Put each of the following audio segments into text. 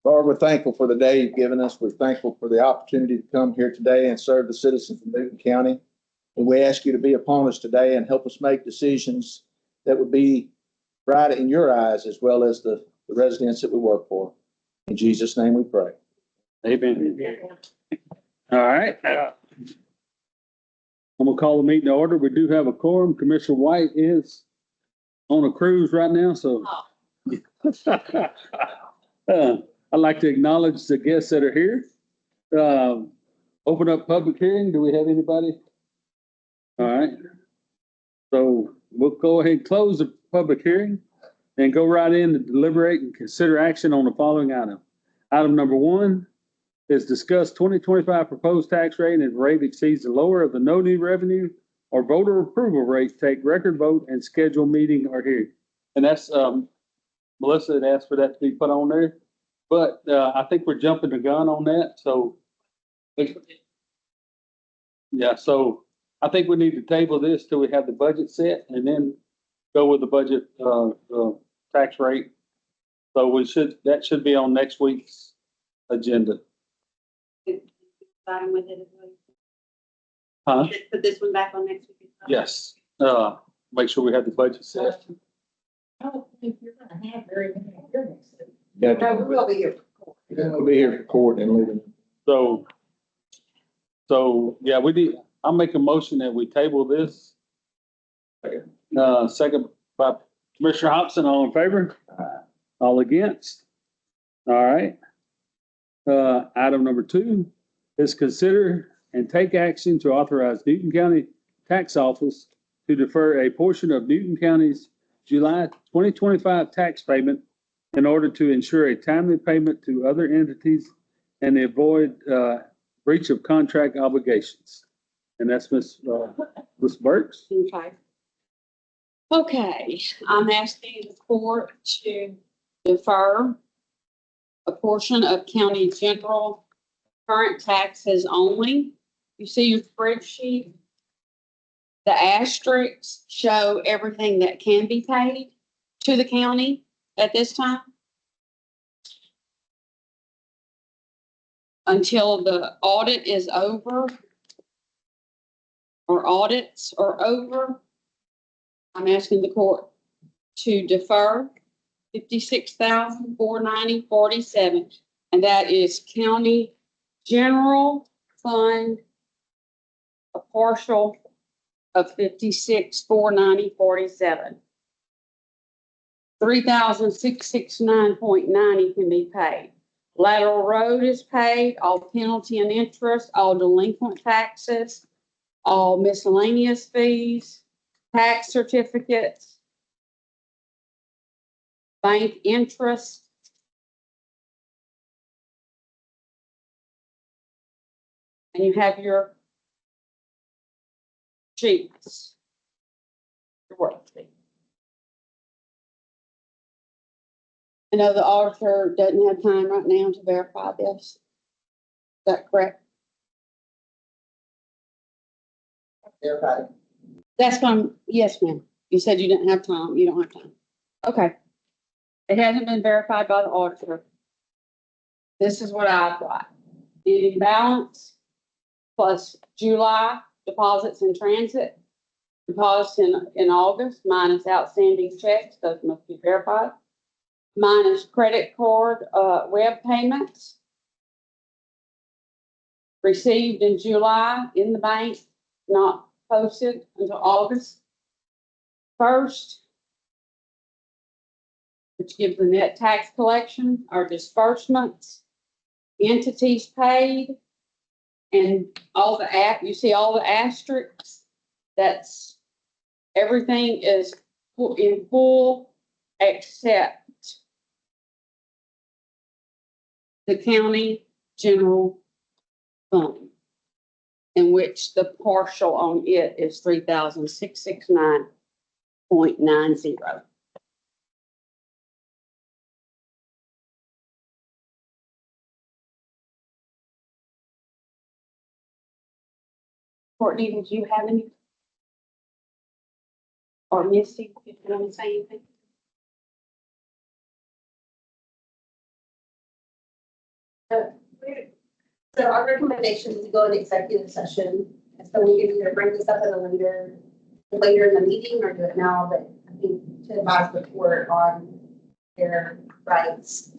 Lord, we're thankful for the day you've given us. We're thankful for the opportunity to come here today and serve the citizens of Newton County. And we ask you to be upon us today and help us make decisions that would be right in your eyes as well as the residents that we work for. In Jesus' name we pray. Amen. All right. I'm gonna call the meeting to order. We do have a quorum. Commissioner White is on a cruise right now, so. I'd like to acknowledge the guests that are here. Open up public hearing. Do we have anybody? All right. So we'll go ahead and close the public hearing and go right in to deliberate and consider action on the following item. Item number 1 is discuss 2025 proposed tax rate, and if rate exceeds the lower of the no new revenue or voter approval rate, take record vote and schedule meeting or hearing. And that's, Melissa had asked for that to be put on there, but, I think we're jumping the gun on that, so. Yeah, so I think we need to table this till we have the budget set and then go with the budget, tax rate. So that should be on next week's agenda. Starting with it as well. Huh? Put this one back on next week. Yes, make sure we have the budget set. I don't think you're gonna have very many hearings. Yeah, No, we'll be here. we'll be here for court and leaving. So, yeah, I'll make a motion that we table this. Second by Commissioner Hobson, all in favor? All against? All right. Item number 2 is consider and take action to authorize Newton County Tax Office to defer a portion of Newton County's July 2025 tax payment in order to ensure a timely payment to other entities and avoid breach of contract obligations. And that's Ms. Burks. Okay, I'm asking the court to defer a portion of county general current taxes only. You see your spreadsheet? The asterisks show everything that can be paid to the county at this time, until the audit is over or audits are over. I'm asking the court to defer $56,490.47, and that is county general fund, a partial of $56,490.47. $3,669.90 can be paid. Lateral road is paid, all penalty and interest, all delinquent taxes, all miscellaneous fees, tax certificates, bank interest, and you have your sheets. Your worksheet. I know the auditor doesn't have time right now to verify this. Is that correct? Everybody. That's fine. Yes, ma'am. You said you didn't have time. You don't have time. Okay. It hasn't been verified by the auditor. This is what I've got. Ending balance plus July deposits in transit, deposits in August minus outstanding checks, those must be verified, minus credit card, web payments received in July in the bank, not posted until August 1st, which gives the net tax collection, our disbursements, entities paid, and all the you see all the asterisks. That's everything is in full except the county general fund, in which the partial on it is $3,669.90. Courtney, did you have any? Or Misty, did you want to say anything? So our recommendation is to go into executive session, and so we can either bring this up at a later in the meeting or do it now, but I think to advise the court on their rights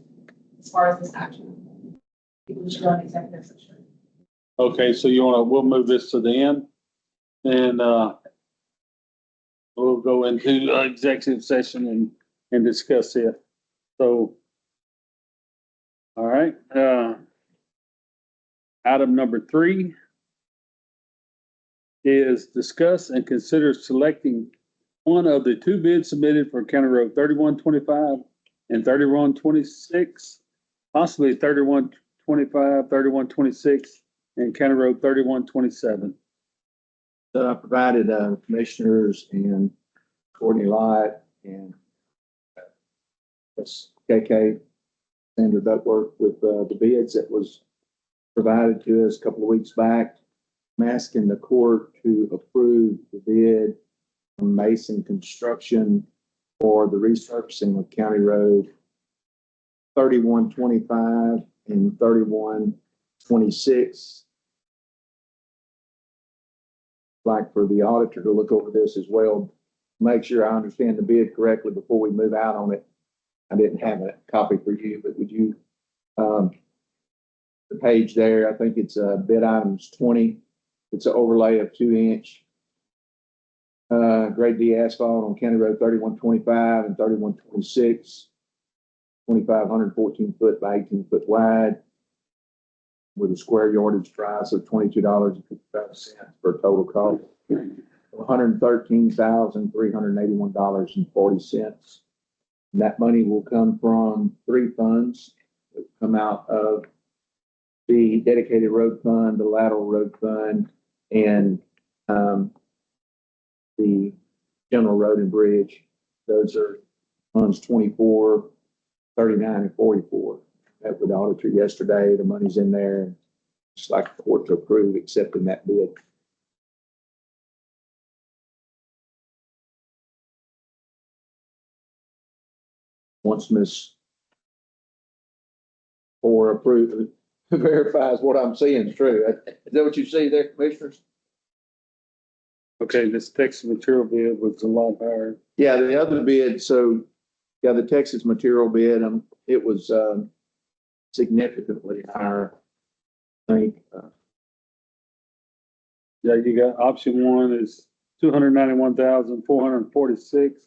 as far as this action. We should go into executive session. Okay, so we'll move this to the end and, we'll go into executive session and discuss it. So, all right, item number 3 is discuss and consider selecting one of the 2 bids submitted for County Road 3125 and 3126, possibly 3125, 3126, and County Road 3127. So I provided, commissioners and Courtney Lott and KK, Sandra Duckworth with, the bids that was provided to us a couple of weeks back. I'm asking the court to approve the bid from Mason Construction for the resurfacing of County Road 3125 and 3126. Like for the auditor to look over this as well, make sure I understand the bid correctly before we move out on it. I didn't have a copy for you, but would you, the page there, I think it's, bid items 20. It's an overlay of 2-inch grade D asphalt on County Road 3125 and 3126, 2,514 foot by 18 foot wide, with a square yardage price of $22.55 for a total cost of $113,381.40. And that money will come from 3 funds that come out of the dedicated road fund, the lateral road fund, and the general road and bridge. Those are funds 24, 39, and 44. Met with the auditor yesterday. The money's in there. Just like the court to approve accepting that bid. Once Ms. Or approve, verifies what I'm seeing is true. Is that what you see there, commissioners? Okay, this Texas material bid was a lot higher. Yeah, the other bid, so, yeah, the Texas material bid, it was, significantly higher. I think, Yeah, you got option 1 is 291,446.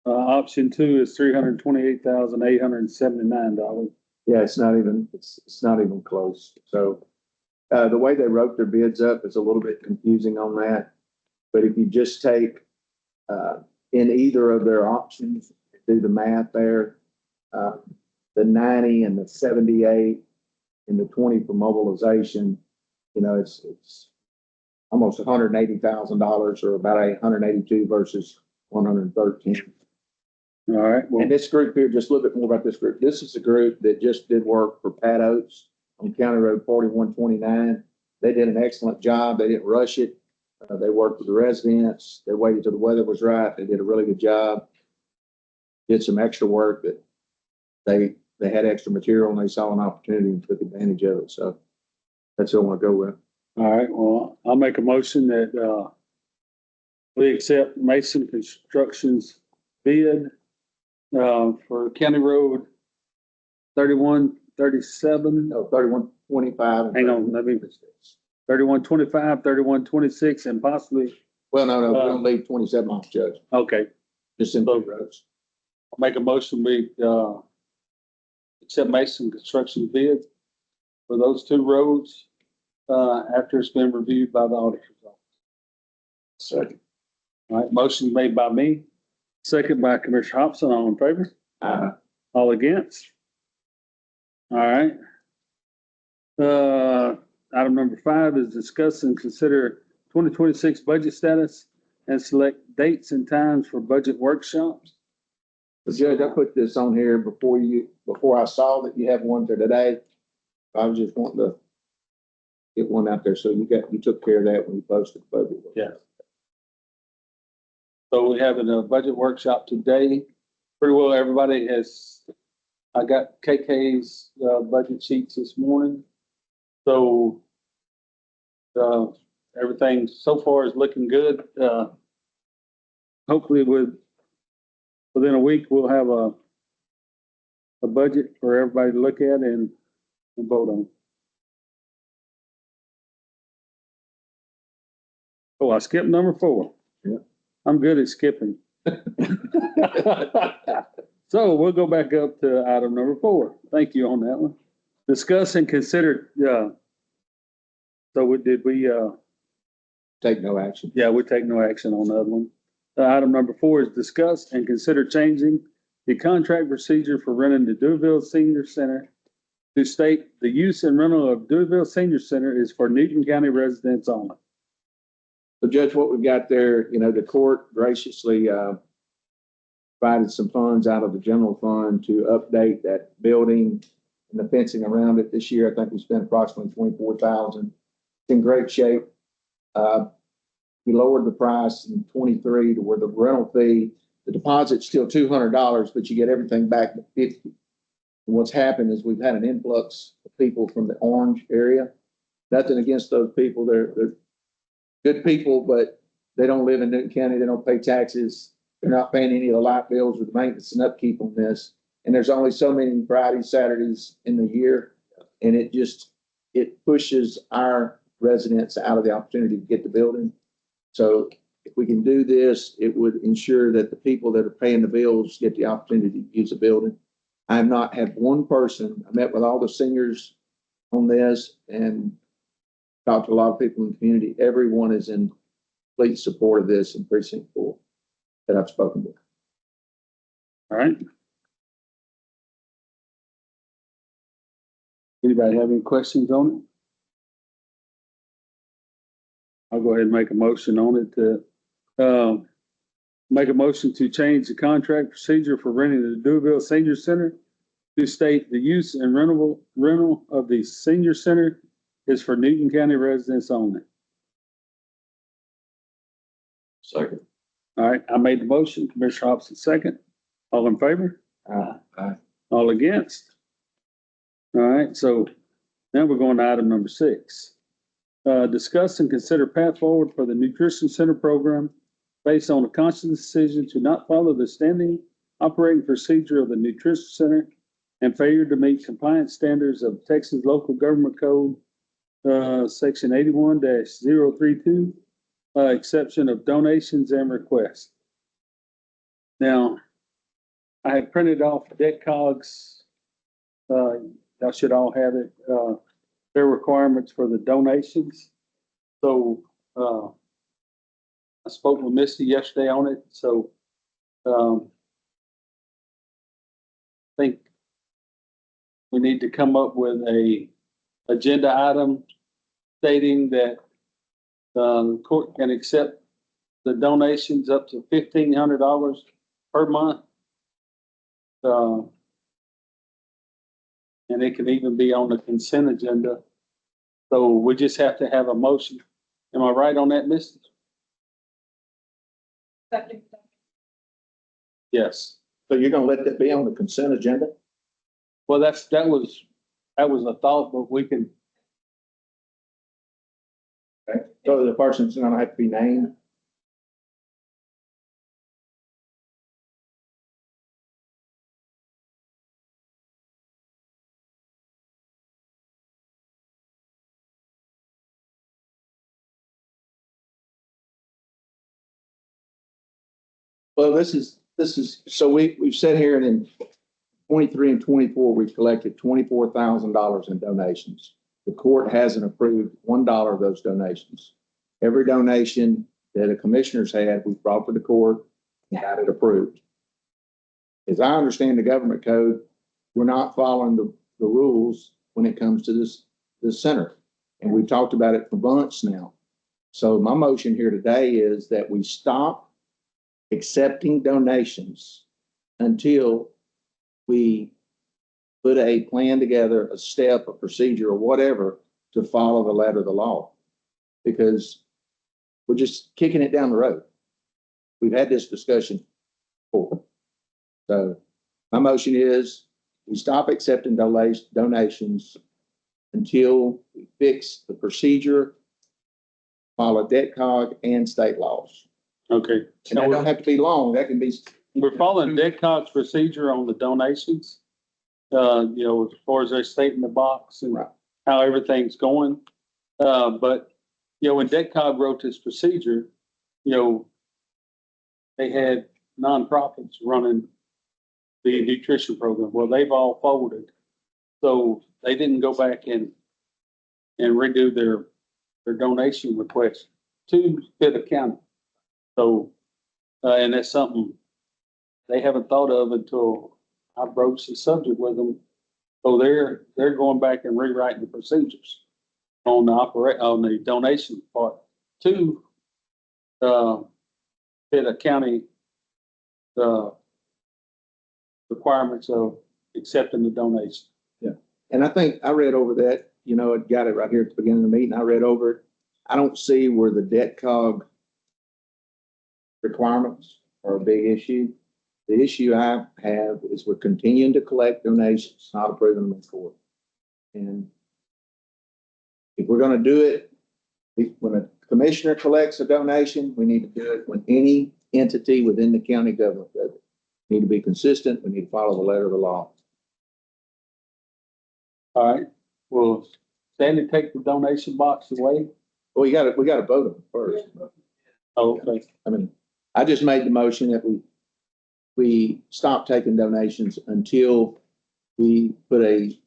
Option 2 is $328,879. yeah, it's not even close. So, the way they wrote their bids up is a little bit confusing on that. But if you just take, in either of their options, do the math there, the 90 and the 78 and the 20 for mobilization, it's almost $180,000 or about 182 versus 113. All right, well, And this group here, just a little bit more about this group. This is a group that just did work for Pat Oates on County Road 4129. They did an excellent job. They didn't rush it. They worked with the residents. They waited till the weather was right. They did a really good job. Did some extra work that they had extra material and they saw an opportunity and took advantage of it. So that's what I want to go with. all right, well, I'll make a motion that, we accept Mason Construction's bid, for County Road 3137. No, 3125. Hang on, let me- 3125, 3126, and possibly, Well, no, we don't leave 27 off, Judge. okay, Just in both roads. I'll make a motion, we, accept Mason Construction bid for those 2 roads, after it's been reviewed by the auditor's office. Second. All right, motion made by me, second by Commissioner Hobson, all in favor? All against? All right. Item number 5 is discuss and consider 2026 budget status and select dates and times for budget workshops. Judge, I put this on here before I saw that you have one for today. I was just wanting to get one out there. So you took care of that when you posted the budget. Yeah. So we have a budget workshop today. Pretty well, everybody has I got KK's, budget sheets this morning. So, everything so far is looking good. Hopefully within a week, we'll have a budget for everybody to look at and vote on. Oh, I skipped number 4. Yeah. I'm good at skipping. So we'll go back up to item number 4. Thank you on that one. Discuss and consider, so did we, Take no action. yeah, we take no action on the other one. Item number 4 is discuss and consider changing the contract procedure for renting the Deweyville Senior Center to state the use and rental of Deweyville Senior Center is for Newton County residents only. So Judge, what we've got there, the court graciously, provided some funds out of the general fund to update that building and the fencing around it this year. I think we spent approximately $24,000. It's in great shape. We lowered the price in 23 to where the rental fee, the deposit's still $200, but you get everything back to $50. And what's happened is we've had an influx of people from the Orange area. Nothing against those people. They're good people, but they don't live in Newton County. They don't pay taxes. They're not paying any of the light bills or the maintenance and upkeep on this. And there's only so many Fridays, Saturdays in the year. And it pushes our residents out of the opportunity to get the building. So if we can do this, it would ensure that the people that are paying the bills get the opportunity to use the building. I have not had one person, I met with all the seniors on this and talked to a lot of people in the community. Everyone is in complete support of this in precinct 4 that I've spoken with. All right. Anybody have any questions on it? I'll go ahead and make a motion on it to, make a motion to change the contract procedure for renting the Deweyville Senior Center to state the use and rental of the senior center is for Newton County residents only. Second. All right, I made the motion, Commissioner Hobson second. All in favor? Aye. All against? All right, so now we're going to item number 6. Discuss and consider path forward for the Nutrition Center program based on a conscious decision to not follow the standing operating procedure of the Nutrition Center and failure to meet compliance standards of Texas Local Government Code, Section 81-032, exception of donations and requests. Now, I have printed off DECOG's, y'all should all have it, their requirements for the donations. So, I spoke with Misty yesterday on it, so, I think we need to come up with a agenda item stating that, the court can accept the donations up to $1,500 per month. And it can even be on the consent agenda. So we just have to have a motion. Am I right on that, Misty? Yes. So you're gonna let that be on the consent agenda? Well, that was a thought, but we can, Okay. So the person's gonna have to be named? Well, this is, so we've sat here and in 23 and 24, we've collected $24,000 in donations. The court hasn't approved $1 of those donations. Every donation that a commissioner's had, we've brought to the court and got it approved. As I understand the government code, we're not following the rules when it comes to this center. And we've talked about it for months now. So my motion here today is that we stop accepting donations until we put a plan together, a step, a procedure, or whatever to follow the letter of the law. Because we're just kicking it down the road. We've had this discussion before. So my motion is we stop accepting donations until we fix the procedure, follow debt cog and state laws. Okay. And that don't have to be long. That can be. We're following DECOG's procedure on the donations. You know, as far as they state in the box and Right. how everything's going. But, you know, when DECOG wrote this procedure, you know, they had nonprofits running the nutrition program. Well, they've all folded. So they didn't go back and redo their donation request to Pitt County. So, and that's something they haven't thought of until I broached the subject with them. So they're going back and rewriting the procedures on the donation part to Pitt County requirements of accepting the donation. And I think I read over that, you know, it got it right here at the beginning of the meeting. I read over it. I don't see where the debt cog requirements are a big issue. The issue I have is we're continuing to collect donations, not approving them in court. And if we're gonna do it, when a commissioner collects a donation, we need to do it when any entity within the county government does it. We need to be consistent. We need to follow the letter of the law. All right, well, Sandy, take the donation box away. Well, we gotta vote on it first. Oh, okay. I mean, I just made the motion that we stop taking donations until we put a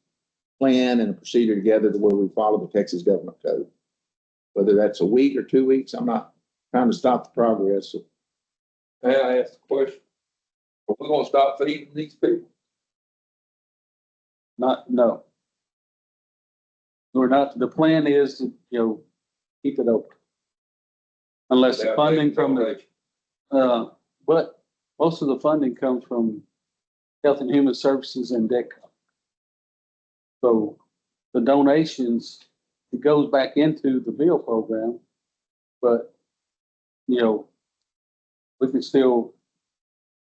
plan and a procedure together to where we follow the Texas government code. Whether that's a week or 2 weeks, I'm not trying to stop the progress. May I ask a question? Are we gonna stop feeding these people? No. We're not, the plan is to, you know, keep it open. Unless the funding from the, but most of the funding comes from Health and Human Services and DECA. So the donations, it goes back into the meal program, but, you know, we can still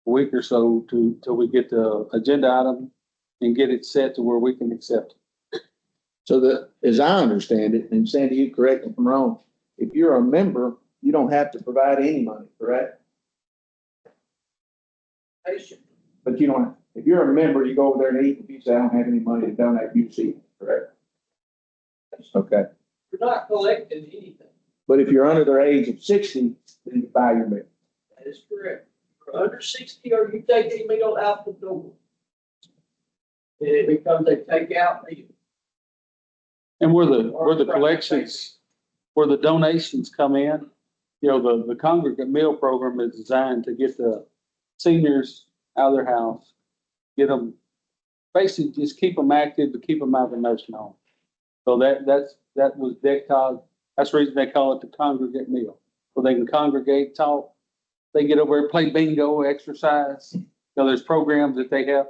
a week or so till we get the agenda item and get it set to where we can accept it. So as I understand it, and Sandy, you correct me if I'm wrong, if you're a member, you don't have to provide any money, correct? But you don't, if you're a member, you go over there and eat, if you say, I don't have any money to donate, you see, correct? Okay, You're not collecting anything. but if you're under the age of 60, then you buy your meal. That is correct. You're under 60 or you take a meal out the door. And it becomes a takeout meal. And where the collections, where the donations come in, you know, the congregate meal program is designed to get the seniors out of their house, get them, basically just keep them active, to keep them out of the nursing home. So that was DECOG, that's the reason they call it the congregate meal. So they can congregate, talk, they get over there, play bingo, exercise. You know, there's programs that they have.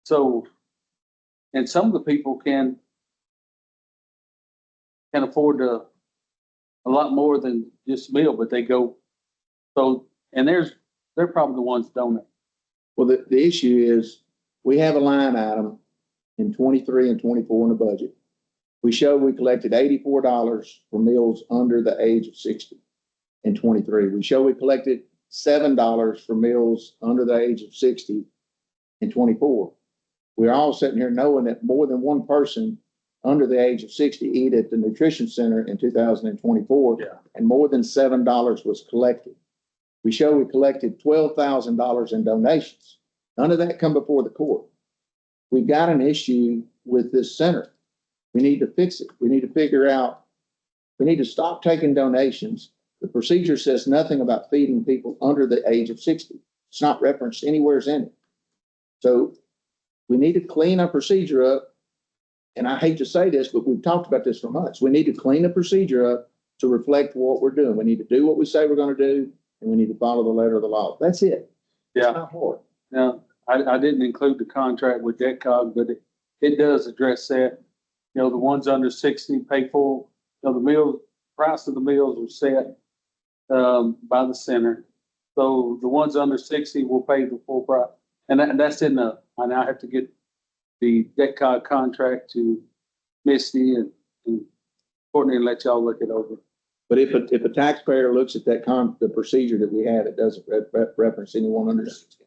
So, and some of the people can afford a lot more than just a meal, but they go, so, and they're probably the ones that donate. Well, the issue is, we have a line item in 23 and 24 in the budget. We show we collected $84 for meals under the age of 60 in 23. We show we collected $7 for meals under the age of 60 in 24. We're all sitting here knowing that more than one person under the age of 60 eat at the nutrition center in 2024. Yeah. And more than $7 was collected. We show we collected $12,000 in donations. None of that come before the court. We've got an issue with this center. We need to fix it. We need to figure out, we need to stop taking donations. The procedure says nothing about feeding people under the age of 60. It's not referenced anywhere in it. So we need to clean our procedure up. And I hate to say this, but we've talked about this for months. We need to clean the procedure up to reflect what we're doing. We need to do what we say we're going to do, and we need to follow the letter of the law. That's it. Yeah. It's not hard. Now, I didn't include the contract with DECOG, but it does address that. You know, the ones under 60 pay full, you know, the meal, price of the meals are set by the center. So the ones under 60 will pay the full price. And that's in the, and I have to get the DECCOG contract to Misty and Courtney and let y'all look it over. But if a taxpayer looks at the procedure that we have, it doesn't reference anyone under 60.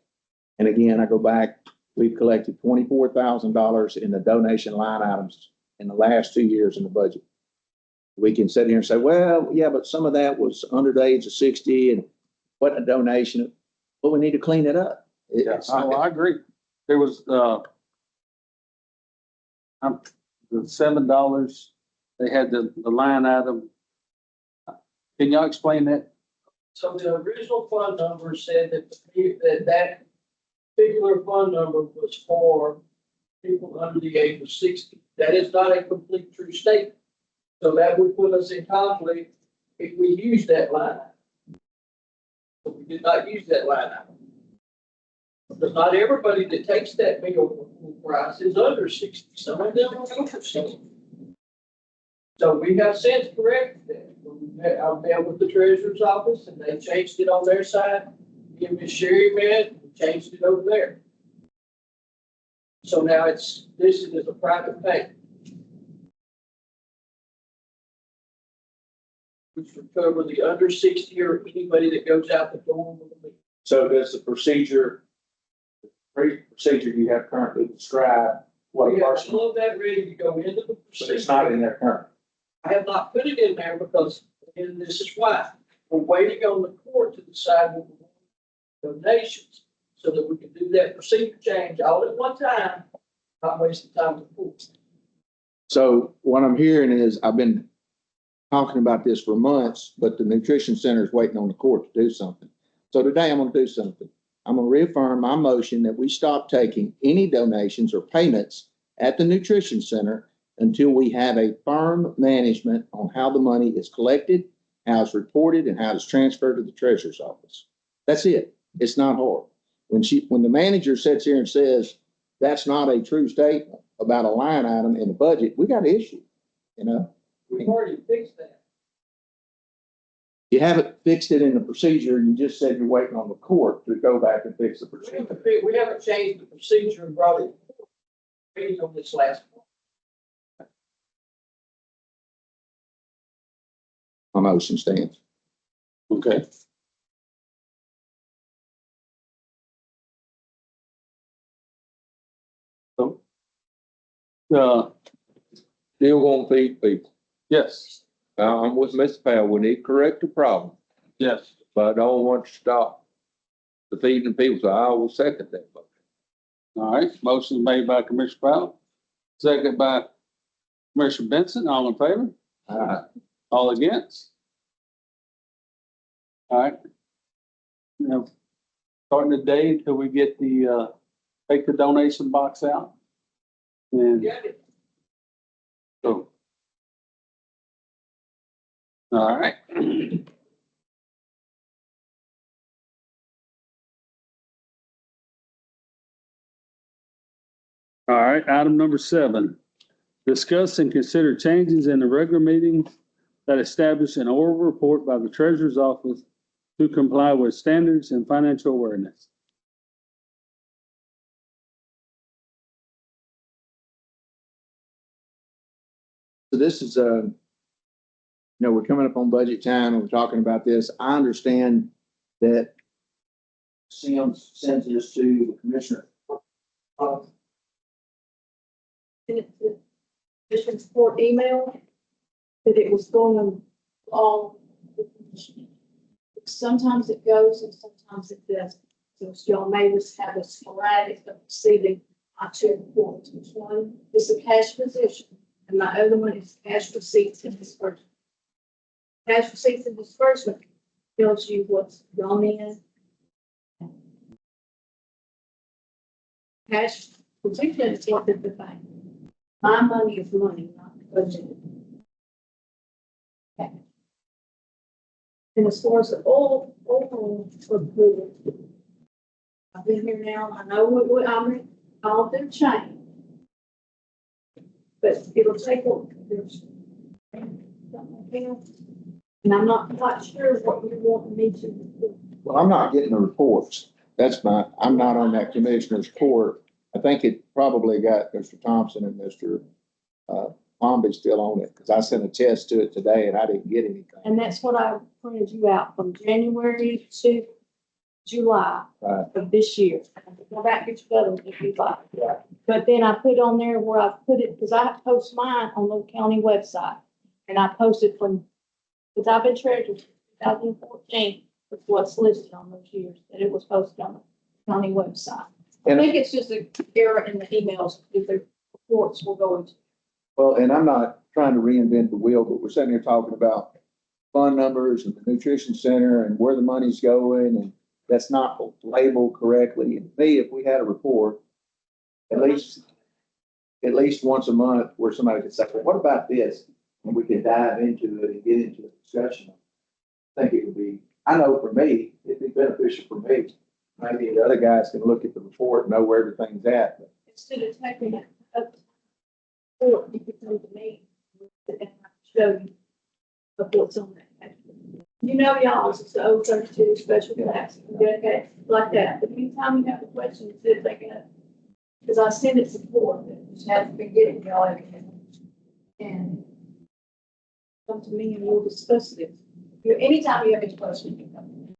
And again, I go back, we've collected $24,000 in the donation line items in the last 2 years in the budget. We can sit here and say, well, yeah, but some of that was under the age of 60 and wasn't a donation, but we need to clean it up. It's Oh, not- I agree. There was, the $7, they had the line item. Can y'all explain that? So the original fund number said that particular fund number was for people under the age of 60. That is not a complete true statement. So that would put us in conflict if we use that line item. But we did not use that line item. Because not everybody that takes that meal price is under 60. Some of them are over 60. So we have since corrected that. I've met with the treasurer's office and they changed it on their side. Me and Ms. Sherry met and changed it over there. So now this is a private pay. Which would cover the under 60 or anybody that goes out the door with a meal. So does the procedure you have currently described what a We have person, all of that ready to go into the but procedure. it's not in there currently. I have not put it in there because, and this is why, we're waiting on the court to decide what we want donations, so that we can do that procedure change all at one time, not wasting time with the court. So what I'm hearing is I've been talking about this for months, but the nutrition center is waiting on the court to do something. So today I'm going to do something. I'm going to reaffirm my motion that we stop taking any donations or payments at the nutrition center until we have a firm management on how the money is collected, how it's reported, and how it's transferred to the treasurer's office. That's it. It's not hard. When the manager sits here and says, that's not a true statement about a line item in the budget, we got an issue, you know? We've already fixed that. You haven't fixed it in the procedure. You just said you're waiting on the court to go back and fix the We procedure. haven't we haven't changed the procedure and brought it waiting on this last one. My motion stands. Okay. So, Still gonna feed people. yes, I'm with Mr. Powell. We need to correct the problem, yes. but I don't want to stop the feeding people, so I will second that motion. All right, motion made by Commissioner Powell, second by Commissioner Benson. All in favor? All against? All right. Now, starting the day until we get take the donation box out. And Got it. so. All right. All right, item number 7, discuss and consider changes in the regular meetings that establish an oral report by the treasurer's office to comply with standards and financial awareness. So this is, we're coming up on budget time and we're talking about this. I understand that Sims sends this to the commissioner. And it's the commission support email, that it was going on. Sometimes it goes and sometimes it doesn't. So y'all may just have a sporadic of receiving our 2 reports. Which one is a cash position and my other one is cash receipts and disbursement. Cash receipts and disbursement tells you what's gone in. Cash position is what they're defined. My money is money, not budgeted. Okay. And as far as the old report, I've been here now, I know all them change. But it'll take, there's something else. And I'm not quite sure what you want me to report. Well, I'm not getting the reports. I'm not on that commissioner's court. I think it probably got Mr. Thompson and Mr. Palmbridge still on it, because I sent a test to it today and I didn't get anything. And that's what I printed you out from January to July Right. of this year. Go back and get your other one if you'd like. Right. But then I put on there where I put it, because I post mine on the county website. And I posted from, because I've been treasurer since 2014, with what's listed on those years, that it was posted on the county website. I And- think it's just an error in the emails, if the reports will go into. Well, and I'm not trying to reinvent the wheel, but we're sitting here talking about fund numbers and the nutrition center and where the money's going, and that's not labeled correctly. And me, if we had a report, at least once a month, where somebody could say, well, what about this? And we could dive into it and get into a discussion. I think it would be, I know for me, it'd be beneficial for me. Maybe the other guys can look at the report and know where everything's at. But Instead of taking it up, or you could come to me and I can show you of what's on that. You know, y'all, it's the 032 special tax, okay, like that. But anytime you have a question, see if they can, because I send it support, but just haven't been getting y'all everything. And come to me and we'll discuss this. Anytime you have any questions, you can come to me.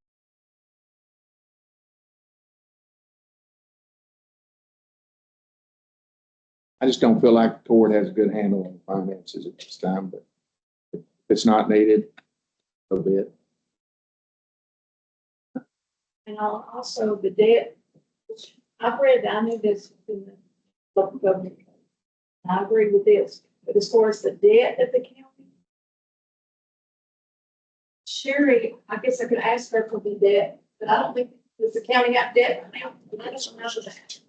I just don't feel like the court has a good handle on finances at this time, but if it's not needed, a bit. And also the debt, which I've read, I knew this in the local government. I agree with this, but as far as the debt of the county, Sherry, I guess I could ask her for the debt, but I don't think, does the county have debt right now? I don't know that.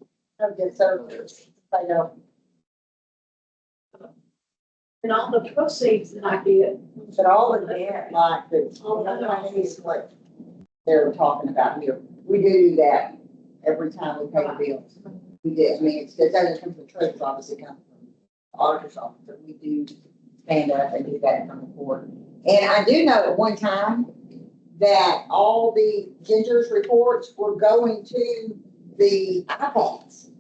Okay, so, I know. And all the proceeds that I get. But all of that, like, the is what they're talking about here. We do that every time we pay the bills. We do, I mean, it doesn't come from the treasurer's office, it comes from the auditor's office, but we do stand up and do that from the court. And I do know at one time that all the Ginger's reports were going to the iPads.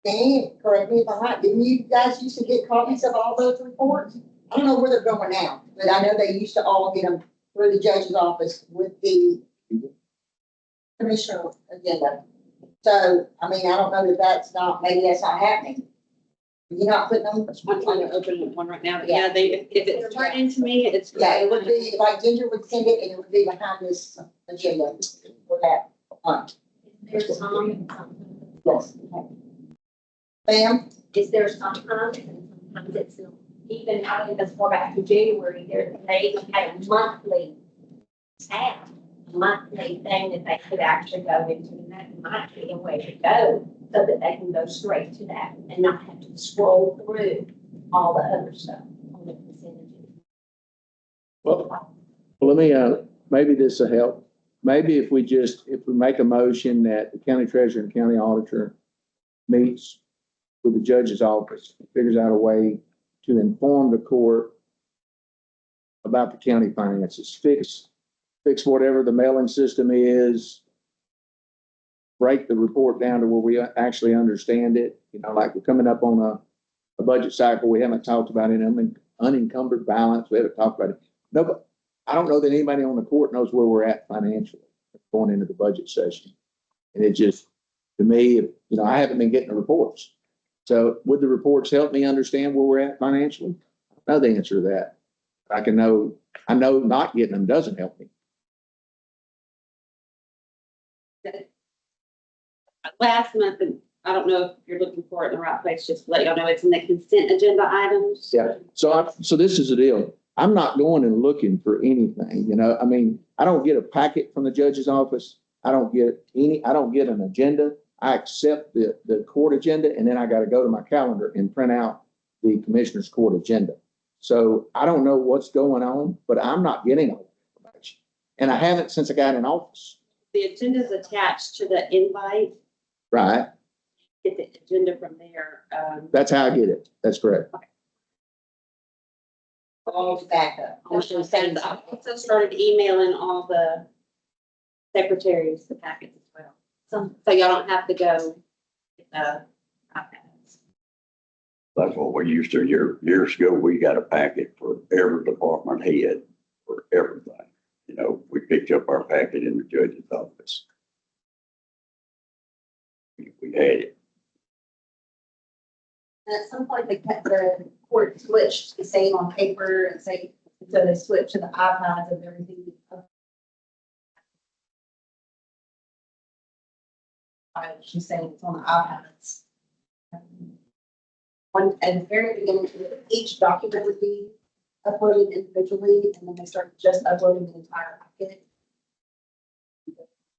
Dan, correct me if I'm right, didn't you guys used to get copies of all those reports? I don't know where they're going now, but I know they used to all get them through the judge's office with the commissioner agenda. So, I mean, I don't know that that's not, maybe that's not happening. You're not putting them? I'm trying to open one right now, but yeah, if it's turned into me, it's. Yeah, it would be, like Ginger would send it and it would be behind this agenda for that month. There's some, Yes. Ma'am? is there sometimes, and sometimes it's not. Even as far back to January, they had a monthly tab, a monthly thing that they could actually go into, and that might be a way to go, so that they can go straight to that and not have to scroll through all the other stuff on the percentages. Well, let me, maybe this will help. Maybe if we make a motion that the county treasurer and county auditor meets with the judge's office, figures out a way to inform the court about the county finances, fix whatever the mailing system is, break the report down to where we actually understand it. You know, like we're coming up on a budget cycle. We haven't talked about it. Unencumbered balance. We haven't talked about it. No, but I don't know that anybody on the court knows where we're at financially going into the budget session. And it just, to me, you know, I haven't been getting the reports. So would the reports help me understand where we're at financially? I know the answer to that. I know not getting them doesn't help me. Last month, and I don't know if you're looking for it in the right place, just to let y'all know, it's in the consent agenda items. Yeah. So this is the deal. I'm not going and looking for anything, you know, I mean, I don't get a packet from the judge's office. I don't get an agenda. I accept the court agenda, and then I got to go to my calendar and print out the commissioner's court agenda. So I don't know what's going on, but I'm not getting all the information. And I haven't since I got in office. The agenda is attached to the invite. Right. Get the agenda from there. That's how I get it. That's correct. All back up. I also started emailing all the secretaries the packets as well. So y'all don't have to go. iPads. That's what we used to, years ago, we got a packet for every department head for everything. You know, we picked up our packet in the judge's office. We had it. And at some point, the court switched to the same on paper and say, so they switched to the iPads and everything. She's saying it's on the iPads. One, at the very beginning, each document would be uploaded individually, and then they start just uploading the entire packet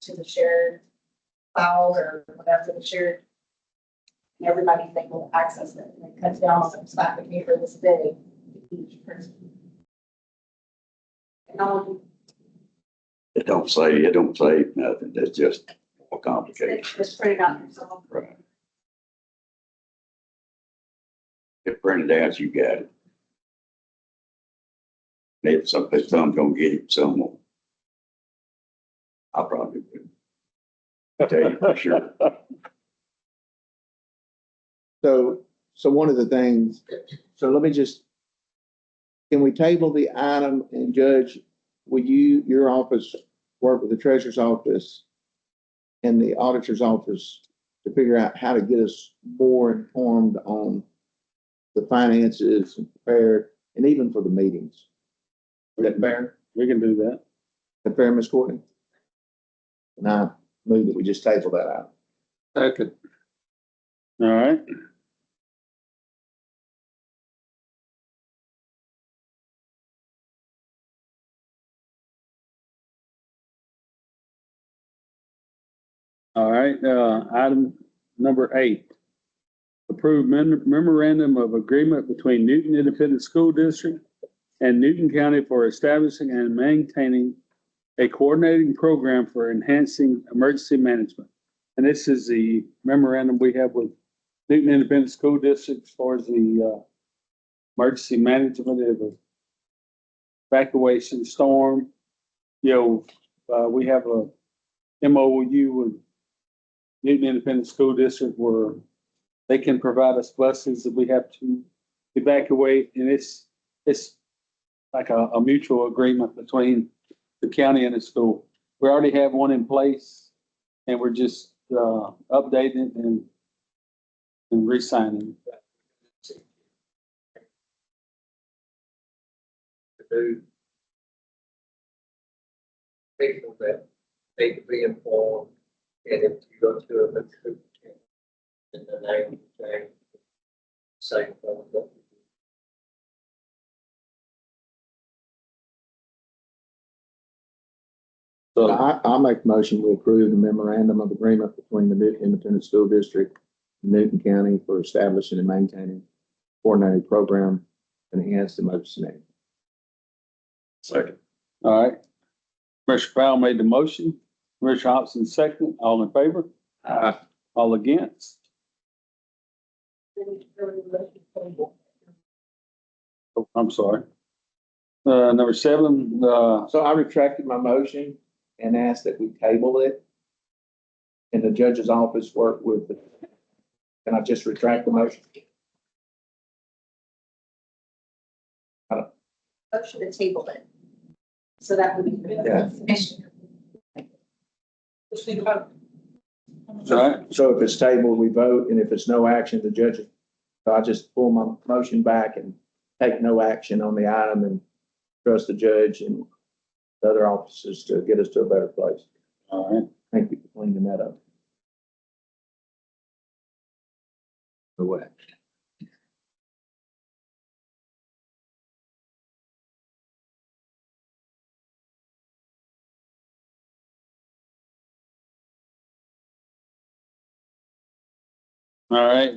to the shared file or whatever the shared. And everybody's able to access it, and it cuts down on the stack of paper this big to each person. And It don't say nothing. It's just more complicated. it's just printed out yourself. Right. If printed out, you got it. If some gonna get it, some won't. I probably would. I'll tell you for sure. So one of the things, so let me just, can we table the item and Judge, would your office work with the treasurer's office and the auditor's office to figure out how to get us more informed on the finances and prepared, and even for the meetings? Is that fair? We can do that. Is that fair, Ms. Courtney? And I move that we just table that out. Second. All right. All right, item number 8. Approve memorandum of agreement between Newton Independent School District and Newton County for establishing and maintaining a coordinating program for enhancing emergency management. And this is the memorandum we have with Newton Independent School District as far as the emergency management of the evacuation storm. You know, we have a MOU with Newton Independent School District where they can provide us buses that we have to evacuate, and it's like a mutual agreement between the county and the school. We already have one in place, and we're just updating it and re-signing. People that need to be informed, and if you go to a new and the name change, same phone number. So, I'll make a motion to approve the memorandum of agreement between the Newton Independent School District and Newton County for establishing and maintaining coordinated program and enhanced emergency management. Second. all right. Commissioner Powell made the motion. Commissioner Hobson second. All in favor? All against? Oh, I'm sorry. Number 7, So I retracted my motion and asked that we table it. And the judge's office work with the, can I just retract the motion? Motion to table it. So that would be. Yeah. Let's think about all right. So if it's tabled, we vote, and if it's no action, the judge, so I just pull my motion back and take no action on the item and trust the judge and the other officers to get us to a better place. All right. Thank you for cleaning that up. No action. All right,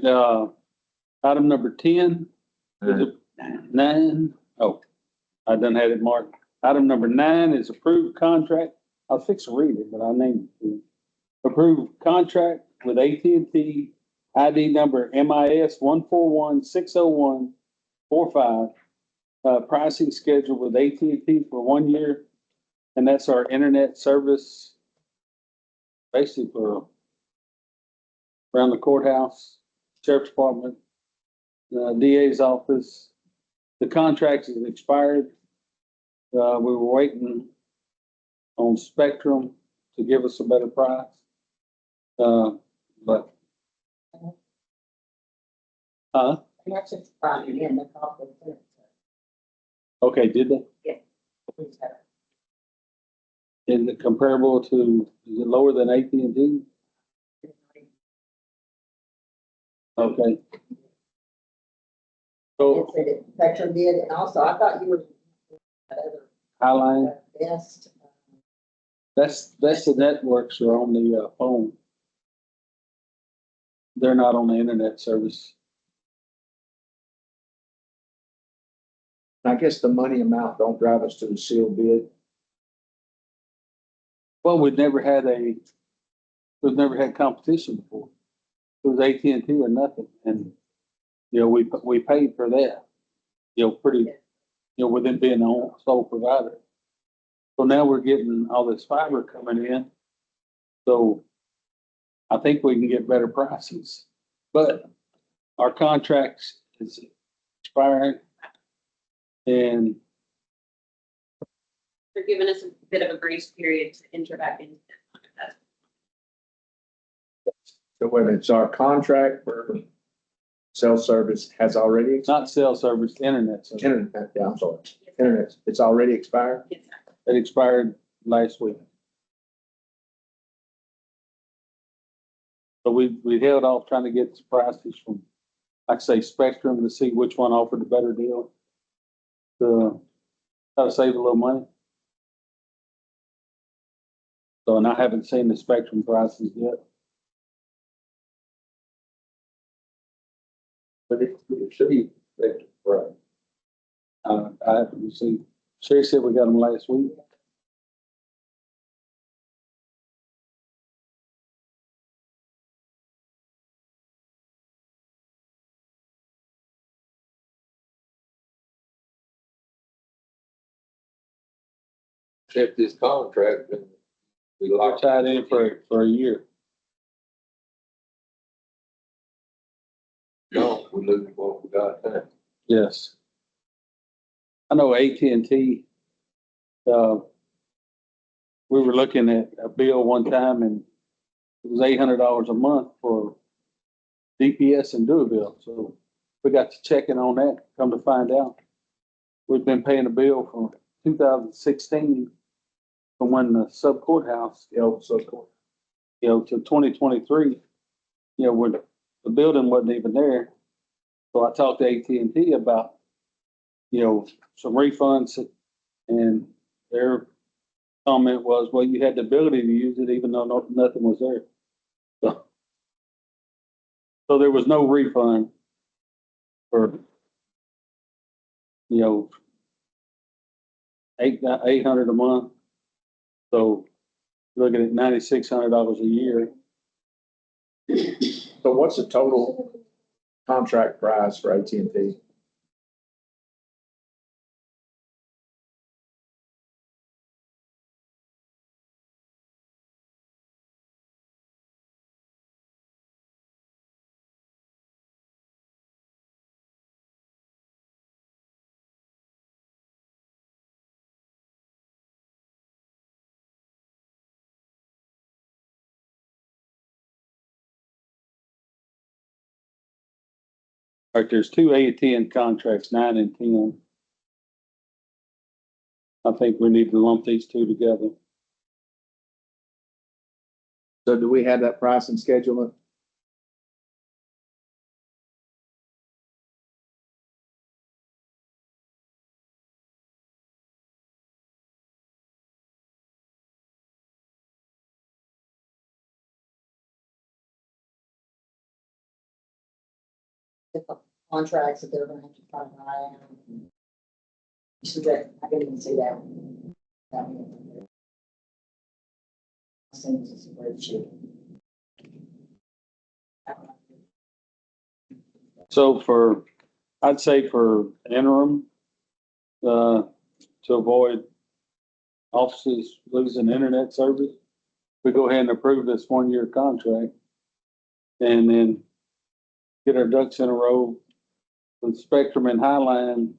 item number 10, is it 9? Oh, I done had it marked. Item number 9 is approved contract. I'll fix to read it, but I named it. Approved contract with AT&T ID number MIS 141-601-45. Pricing schedule with AT&T for 1 year. And that's our internet service, basically for around the courthouse, sheriff's department, DA's office. The contract is expired. We were waiting on Spectrum to give us a better price. But. That's just Friday, and the cost of it. Okay, did they? Is it comparable to, is it lower than AT&T? Okay. So, It's a Spectrum bid, and also I thought you were. Highline, Best. that's the networks are on the phone. They're not on the internet service. I guess the money amount don't drive us to the sealed bid. Well, we've never had competition before. It was AT&T or nothing, and, you know, we paid for that, you know, pretty, you know, with them being the sole provider. So now we're getting all this fiber coming in, so I think we can get better prices. But our contract is expiring, and They're giving us a bit of a grace period to enter back into that. So whether it's our contract for cell service has already, not cell service, internet service. internet, yeah, I'm sorry, internet, it's already expired? It expired last week. So we held off trying to get prices from, like I say, Spectrum to see which one offered the better deal. To try to save a little money. So, and I haven't seen the Spectrum prices yet. But it should be, right. I haven't received. Sherry said we got them last week. Accept this contract and we We're lock tied in for a year. No, we lose what we got now. Yes. I know AT&T, we were looking at a bill one time and it was $800 a month for DPS and Duoville. So we got to checking on that, come to find out. We've been paying a bill from 2016 from when the sub courthouse, The old sub court. you know, to 2023, you know, when the building wasn't even there. So I talked to AT&T about, you know, some refunds, and their comment was, well, you had the ability to use it even though nothing was there. So there was no refund for, you know, $800 a month. So looking at $9,600 a year. So what's the total contract price for AT&T? All right, there's two AT&T contracts, 9 and 10. I think we need to lump these two together. So do we have that pricing schedule? Contracts that they're gonna have to try to buy out. So that, I didn't even see that. Seems it's a spreadsheet. So for, I'd say for interim, to avoid offices losing internet service, we go ahead and approve this 1-year contract. And then get our ducks in a row with Spectrum and Highline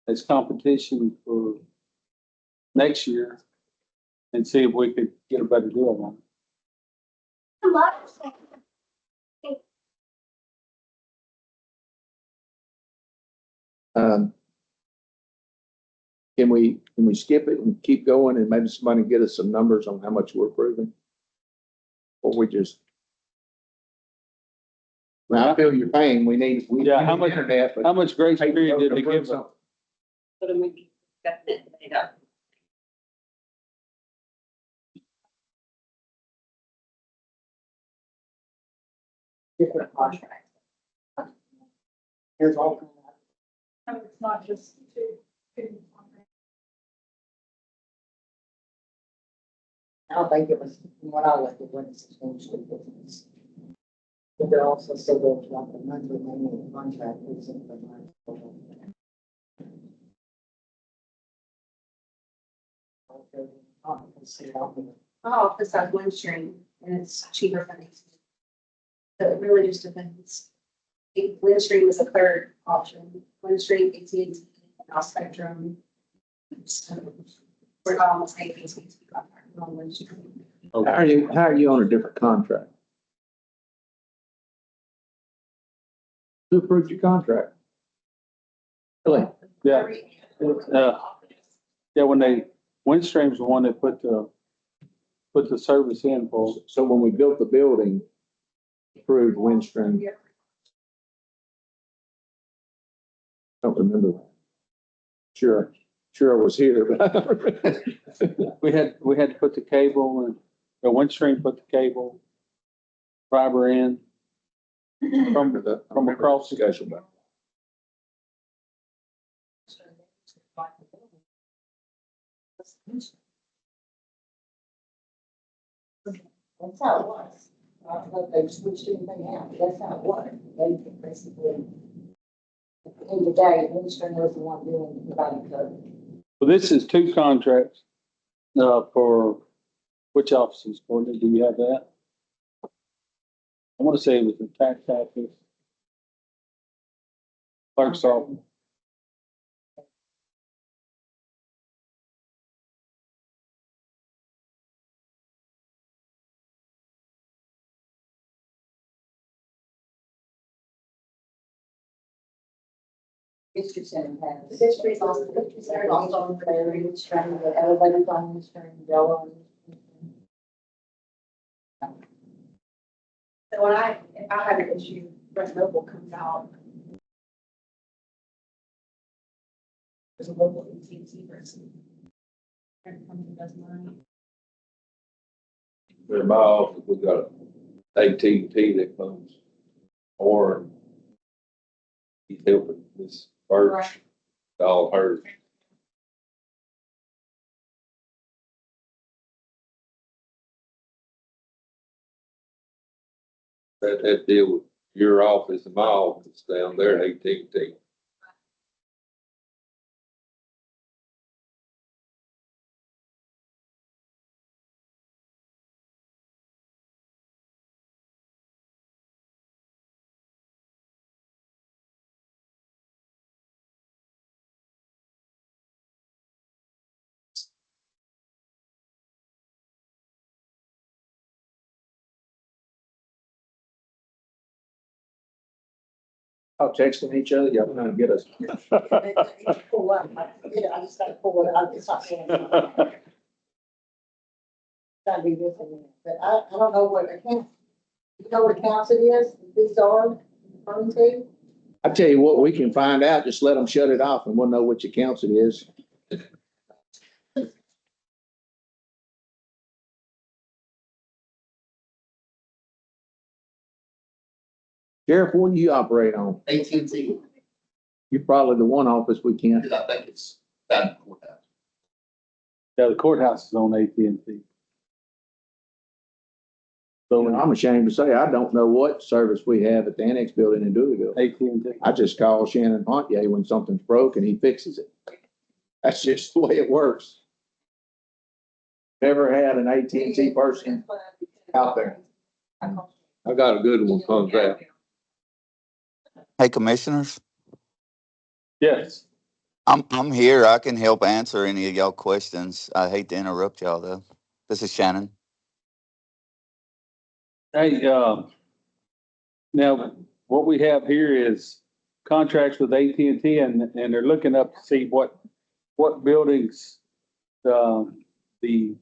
as competition for next year and see if we could get a better deal on it. Um, can we skip it and keep going and maybe somebody get us some numbers on how much we're approving? Or we just. Now, I feel your pain. We need. Yeah, how much- Internet, but How much grace hey, period did they approve give us? something. So then we got it made up. Different contracts. There's all. It's not just two. I don't think it was, from what I looked at, when it's substantially business. But there also said there was like a monthly manual contract. Was in the month. Oh, besides Windstream, and it's cheaper financing. So it really just depends. I think Windstream is a third option. Windstream, AT&T, now Spectrum. So we're almost AT&T contract on Windstream. How are you on a different contract? Who approved your contract? Really? Yeah, yeah, when Windstream's the one that put the service in for. So when we built the building, approved Windstream. Don't remember that. Sure I was here, but. We had to put the cable and, Windstream put the cable, fiber in from across the. Discussion about. That's how it was. I don't know if they switched anything out, but that's how it was. They basically, at the end of the day, Windstream was the one doing the providing code. Well, this is two contracts, for which offices, Courtney, do you have that? I want to say it was the tax office. Clerk's office. History Center has. History is also, History Center is also on Prairie. Windstream, the elevators on Windstream, yellow. So if I have an issue, Red Mobile comes out. There's a local AT&T person. And comes and does mine. In my office, we got AT&T that comes, or he's helping Miss Birch, all hers. That deal with your office and my office down there at AT&T. Oh, texting each other, y'all trying to get us. Pull up, yeah, I just gotta pull it out, it's not. Gotta be this and that, but I don't know what account, you know what accounts it is, these are referring to? I tell you what, we can find out, just let them shut it off and we'll know which accounts it is. Sheriff, what do you operate on? AT&T, You're probably the one office we can't. because I think it's that courthouse. Yeah, the courthouse is on AT&T. So I'm ashamed to say, I don't know what service we have at the annex building in Dooleyville. AT&T. I just call Shannon Pontier when something's broke and he fixes it. That's just the way it works. Never had an AT&T person out there. I got a good one comes out. Hey, commissioners, Yes. I'm here. I can help answer any of y'all questions. I hate to interrupt y'all though. This is Shannon. Hey, now what we have here is contracts with AT&T and they're looking up to see what buildings, the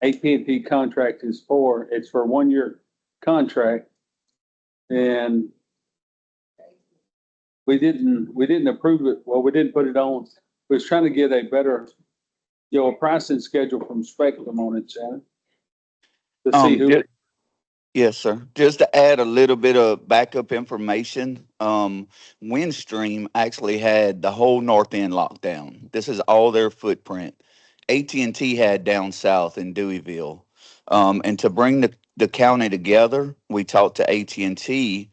AT&T contract is for. It's for a 1-year contract. And we didn't approve it. Well, we didn't put it on. We was trying to get a better, a pricing schedule from Spectrum on it, Shannon. To see who. Yes, sir. Just to add a little bit of backup information, Windstream actually had the whole north end locked down. This is all their footprint. AT&T had down south in Deweyville. And to bring the county together, we talked to AT&T,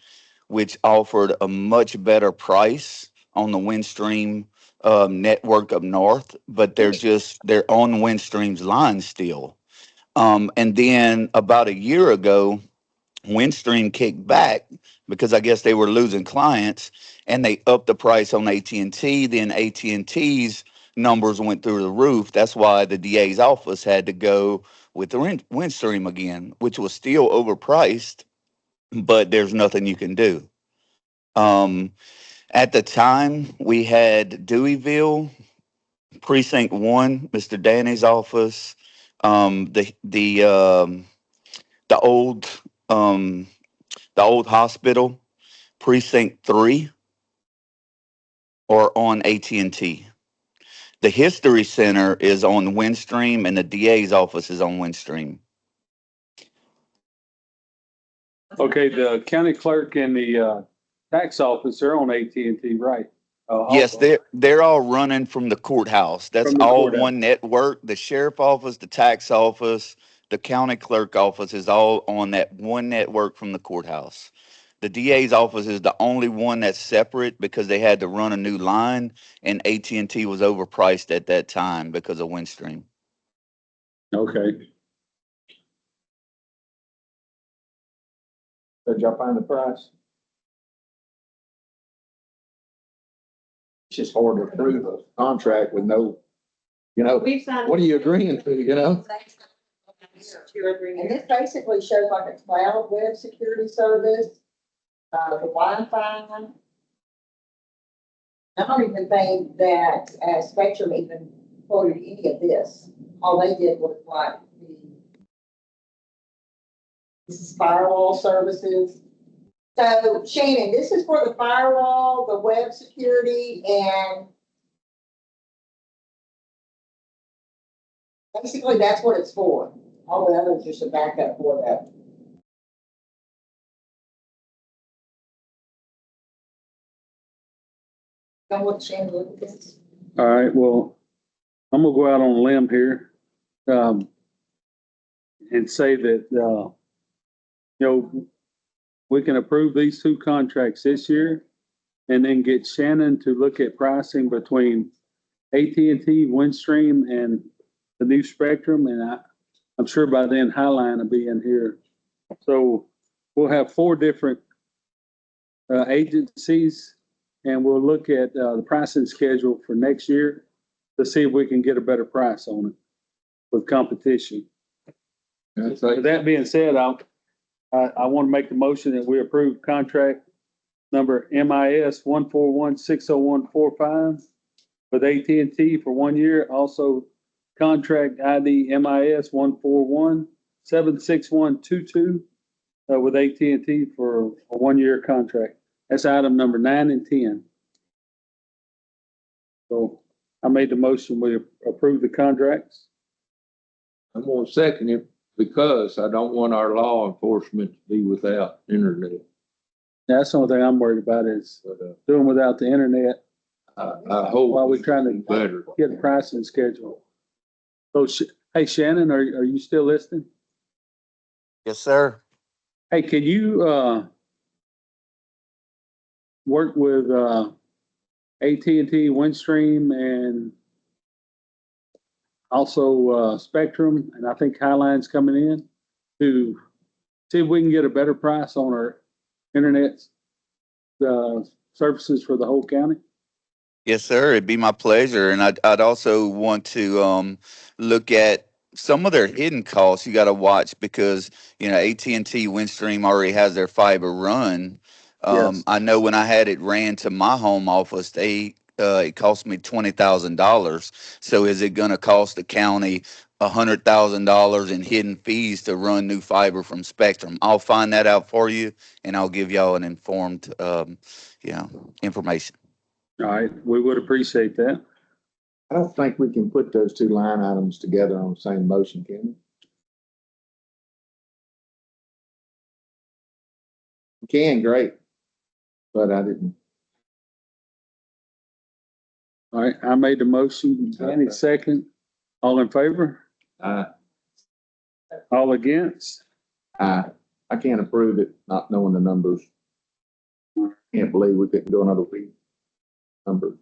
which offered a much better price on the Windstream network up north, but they're on Windstream's line still. And then about a year ago, Windstream kicked back because I guess they were losing clients, and they upped the price on AT&T. Then AT&T's numbers went through the roof. That's why the DA's office had to go with the Windstream again, which was still overpriced, but there's nothing you can do. At the time, we had Deweyville, Precinct 1, Mr. Danny's office, the old hospital, Precinct 3, or on AT&T. The History Center is on Windstream, and the DA's office is on Windstream. Okay, the county clerk and the tax office are on AT&T, right? Yes, Also. they're all running from the courthouse. That's From the all courthouse. one network. The sheriff office, the tax office, the county clerk office is all on that one network from the courthouse. The DA's office is the only one that's separate because they had to run a new line, and AT&T was overpriced at that time because of Windstream. Okay. Did y'all find the price? It's just hard to approve a contract with no, We've signed. what are you agreeing to, Two or three And years. this basically shows like a cloud web security service, the Wi-Fi. I don't even think that Spectrum even quoted any of this. All they did was like this is firewall services. So Shannon, this is for the firewall, the web security, and basically that's what it's for. All the others are just a backup for that. Don't want Shannon to look at this. All right, well, I'm gonna go out on a limb here, and say that, we can approve these two contracts this year and then get Shannon to look at pricing between AT&T, Windstream, and the new Spectrum, and I'm sure by then Highline will be in here. So we'll have 4 different agencies, and we'll look at the pricing schedule for next year to see if we can get a better price on it with competition. That's With that being said, I want to make the motion that we approve contract number MIS 141-60145 with AT&T for 1 year. Also, contract ID MIS 141-76122 with AT&T for a 1 year contract. That's item number 9 and 10. So I made the motion. We approve the contracts. I'm gonna second it because I don't want our law enforcement to be without internet. That's the only thing I'm worried about is But, doing without the internet I hope. while we're trying to Better. get a pricing schedule. So, hey, Shannon, are you still listening? Yes, sir. Hey, can you, work with, AT&T, Windstream, and also, Spectrum, and I think Highline's coming in to see if we can get a better price on our internet, services for the whole county. Yes, sir. It'd be my pleasure. And I'd also want to look at some of their hidden costs you got to watch because, you know, AT&T Windstream already has their fiber run. Yes. I know when I had it ran to my home office, it cost me $20,000. So is it going to cost the county $100,000 in hidden fees to run new fiber from Spectrum? I'll find that out for you, and I'll give y'all an informed, information. All right, we would appreciate that. I don't think we can put those two line items together on the same motion, can we? We can, great. But I didn't. All right, I made the motion. Any second? All in favor? All against? I can't approve it, not knowing the numbers. Can't believe we couldn't do another week number.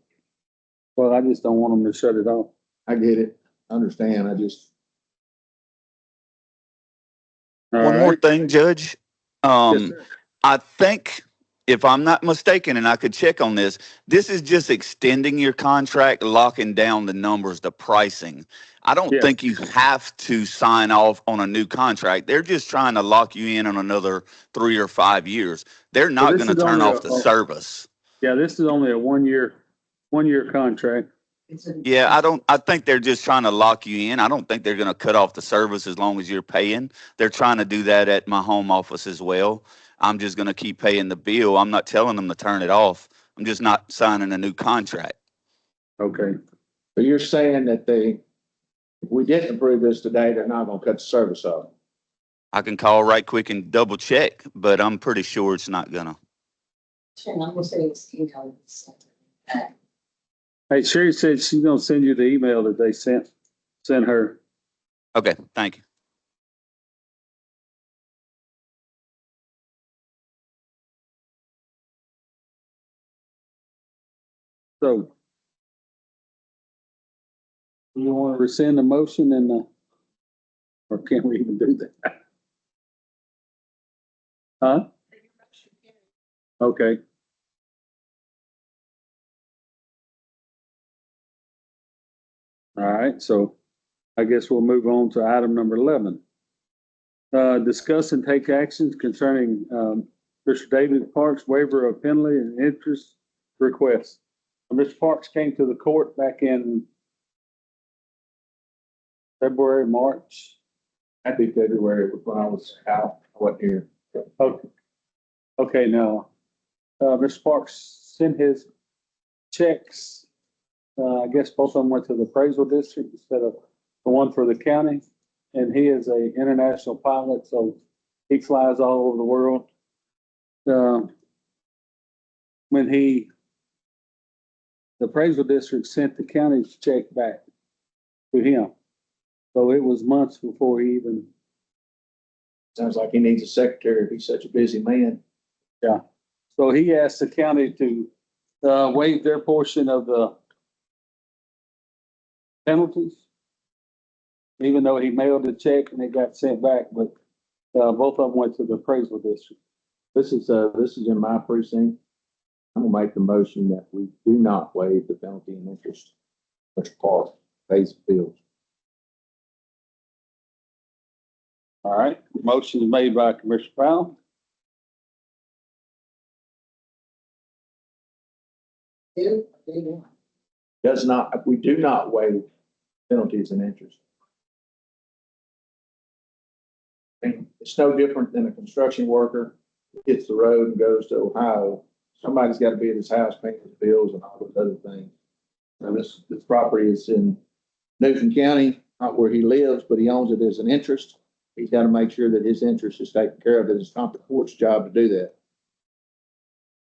Well, I just don't want them to shut it off. I get it. I understand. I just, All One more right. thing, Judge. Yes, sir. I think, if I'm not mistaken, and I could check on this, this is just extending your contract, locking down the numbers, the pricing. I don't Yes. think you have to sign off on a new contract. They're just trying to lock you in on another 3 or 5 years. They're not this going to is turn only off the service. Yeah, this is only a one-year contract. Yeah, I think they're just trying to lock you in. I don't think they're going to cut off the service as long as you're paying. They're trying to do that at my home office as well. I'm just going to keep paying the bill. I'm not telling them to turn it off. I'm just not signing a new contract. Okay. so you're saying that if we didn't approve this today, they're not gonna cut the service off. I can call right quick and double check, but I'm pretty sure it's not gonna. Sharon, I'm gonna send this email. Hey, Sherry said she's gonna send you the email that they sent her. Okay, thank you. So you want to rescind the motion or can't we even do that? Huh? Okay. All right, so I guess we'll move on to item number 11. Discuss and take actions concerning Mr. David Parks' waiver of penalty and interest request. Mr. Parks came to the court back in February, March. Happy February was when I was out, I wasn't here. Okay. Okay, now, Mr. Parks sent his checks. I guess both of them went to the appraisal district instead of the one for the county. And he is a international pilot, so he flies all over the world. When the appraisal district sent the county's check back to him. So it was months before he even, Sounds like he needs a secretary if he's such a busy man. so he asked the county to waive their portion of the penalties. Even though he mailed the check and it got sent back, but both of them went to the appraisal district. This is in my precinct. I'm gonna make the motion that we do not waive the penalty and interest. Mr. Park pays the bills. All right, motion is made by Commissioner Powell. We do not waive penalties and interest. And it's no different than a construction worker hits the road and goes to Ohio. Somebody's got to be at his house paying his bills and all those other things. Now, this property is in Newton County, not where he lives, but he owns it as an interest. He's got to make sure that his interest is taken care of. It's not the court's job to do that.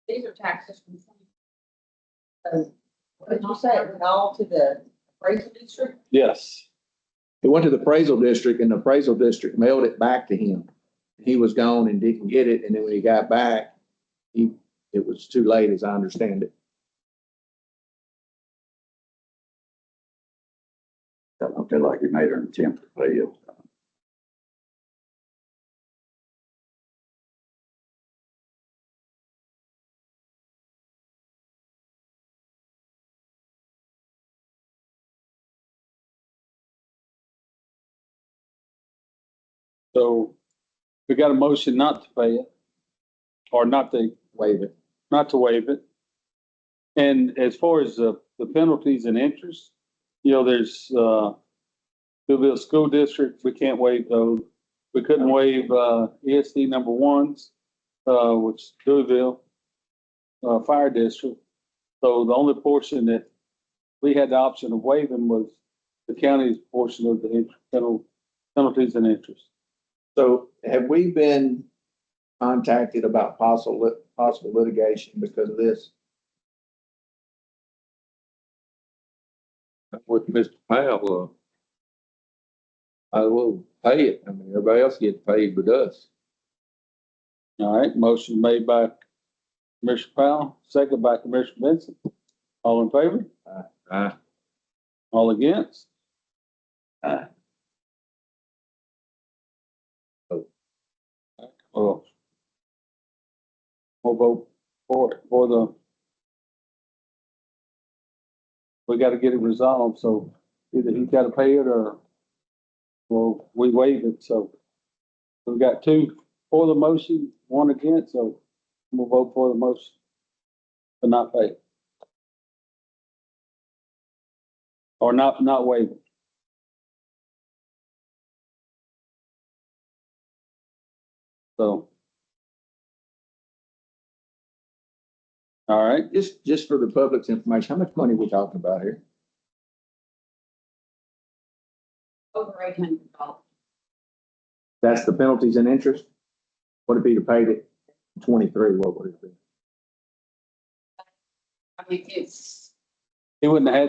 These are taxes from. What did you say? It went all to the appraisal district? Yes. It went to the appraisal district and the appraisal district mailed it back to him. He was gone and didn't get it. And then when he got back, it was too late, as I understand it. I don't feel like he made an attempt to pay it. So we got a motion not to pay it or not to Waive it. waive it. And as far as the penalties and interest, there's, Louisville School District, we can't waive those. We couldn't waive, ESD number ones, which is Louisville, Fire District. So the only portion that we had the option of waiving was the county's portion of the penalties and interest. So have we been contacted about possible litigation because of this? With Mr. Powell, I will pay it. I mean, everybody else gets paid but us. All right, motion made by Commissioner Powell, second by Commissioner Benson. All in favor? All against? Oh. We'll vote for it, we gotta get it resolved, so either he's gotta pay it or well, we waive it, so we've got two for the motion, one against, so we'll vote for the motion but not pay it. Or not waive it. So. All right, Just for the public's information, how much money are we talking about here? Over $800. That's the penalties and interest? Would it be to pay the 23? What would it be? I mean, it's. he wouldn't have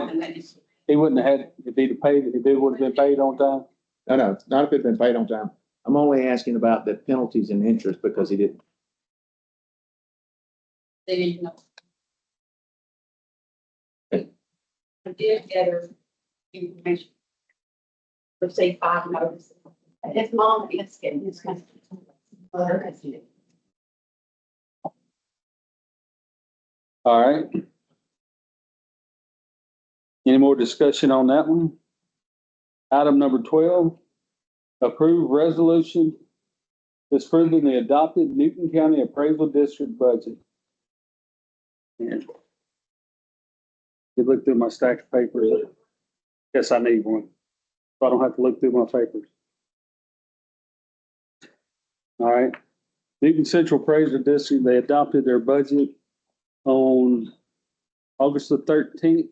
had, if he'd have paid, if it would have been paid on time. No, it's not if it's been paid on time. I'm only asking about the penalties and interest because he didn't. They didn't know. I did gather information. For say 5 notices. His mom is getting his custody. Her custody. All right. Any more discussion on that one? Item number 12, approve resolution disproving the adopted Newton County Appraisal District budget. And you look through my stack of papers. Guess I need one, so I don't have to look through my papers. All right. Newton Central Appraisal District, they adopted their budget on August the 13th.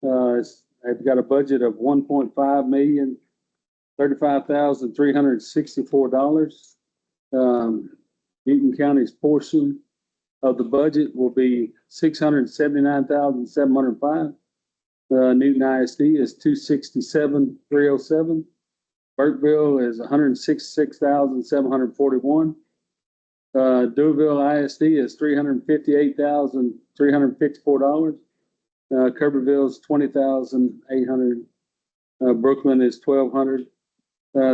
They've got a budget of $1.5 million, $35,364. Newton County's portion of the budget will be $679,705. Newton ISD is $267,307. Burkeville is $166,741. Deweyville ISD is $358,354. Kerberville is $20,800. Brooklyn is $1,200.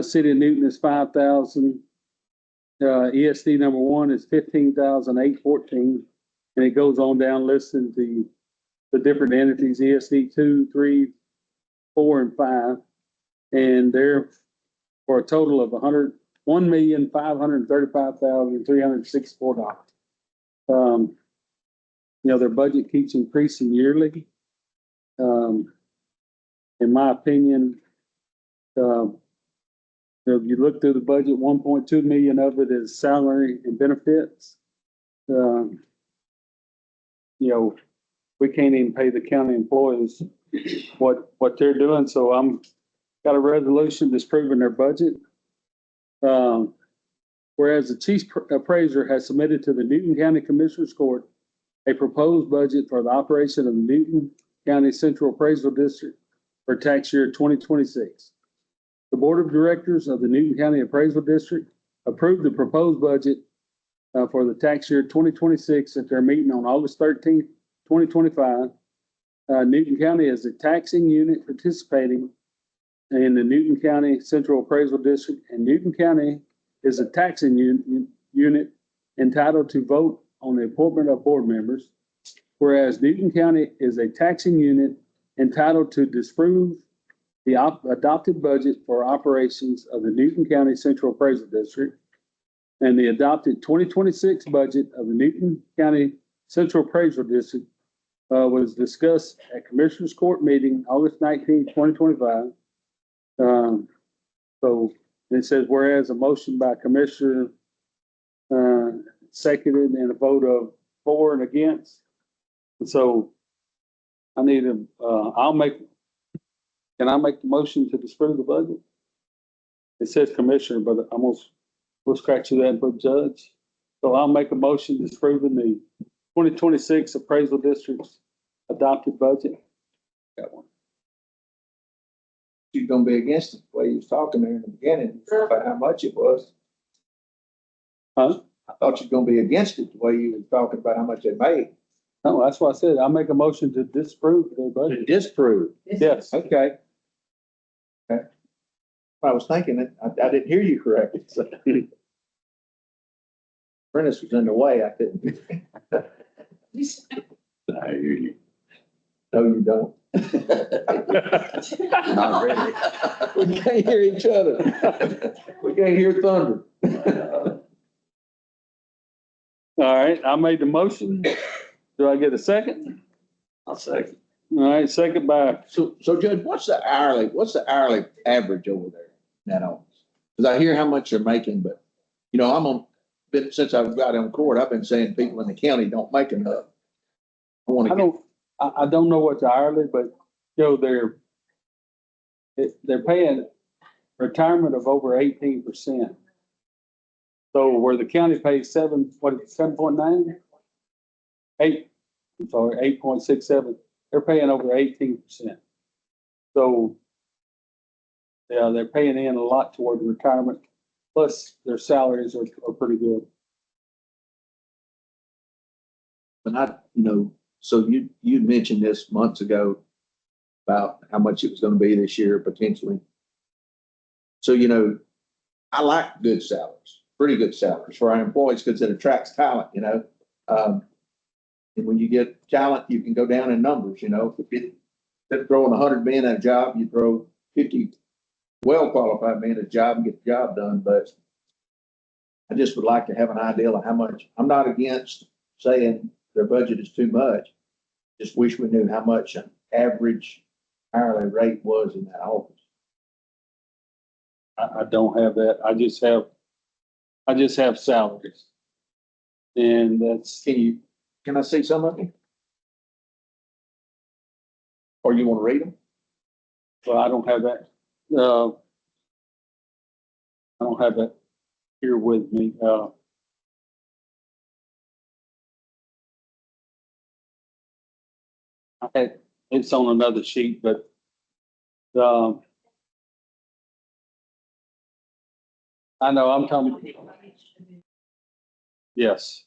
City of Newton is $5,000. ESD number 1 is $15,814, and it goes on down listing the different entities, ESD 2, 3, 4, and 5, and they're for a total of $1,535,364. Their budget keeps increasing yearly. In my opinion, if you look through the budget, 1.2 million of it is salary and benefits. We can't even pay the county employees what they're doing. So I'm got a resolution disproving their budget. Whereas the chief appraiser has submitted to the Newton County Commissioners Court a proposed budget for the operation of the Newton County Central Appraisal District for tax year 2026. The Board of Directors of the Newton County Appraisal District approved the proposed budget for the tax year 2026 at their meeting on August 13th, 2025. Newton County is a taxing unit participating in the Newton County Central Appraisal District, and Newton County is a taxing unit entitled to vote on the appointment of board members, whereas Newton County is a taxing unit entitled to disprove the adopted budget for operations of the Newton County Central Appraisal District and the adopted 2026 budget of the Newton County Central Appraisal District was discussed at Commissioners Court meeting August 19, 2025. So it says, whereas a motion by Commissioner seconded and a vote of for and against. And so I need can I make the motion to disapprove the budget? It says Commissioner, but we'll scratch through that and put Judge. So I'll make a motion disapproving the 2026 Appraisal District's adopted budget. Got one. You're gonna be against it, the way you was talking there in the beginning, about how much it was. Huh? I thought you were gonna be against it, the way you was talking about how much they made. No, that's what I said. I'll make a motion to disapprove their To budget. disprove. Yes. Okay. Okay. I was thinking that, I didn't hear you correctly. So. Prentice was in the way, I couldn't. I hear you. No, you don't. Not really. We can't hear each other. We can't hear thunder. All right, I made the motion. Do I get a second? I'll second. All right, second by, So Judge, what's the hourly average over there in that office? Cause I hear how much they're making, but, you know, since I've got on court, I've been saying people in the county don't make enough. I don't know what's hourly, but, you know, they're paying retirement of over 18%. So where the county pays 7.9? 8.67, they're paying over 18%. So, yeah, they're paying in a lot toward the retirement, plus their salaries are pretty good. But so you mentioned this months ago about how much it was gonna be this year potentially. So, I like good salaries, pretty good salaries for our employees because it attracts talent, and when you get talent, you can go down in numbers, If instead of throwing 100 men at a job, you throw 50 well-qualified men at a job and get the job done. But I just would like to have an idea of how much. I'm not against saying their budget is too much. Just wish we knew how much an average hourly rate was in that office. I don't have that. I just have salaries. And that's, Can I see some of them? Or you want to read them? well, I don't have that. I don't have that here with me. It's on another sheet, but, I know I'm talking, yes.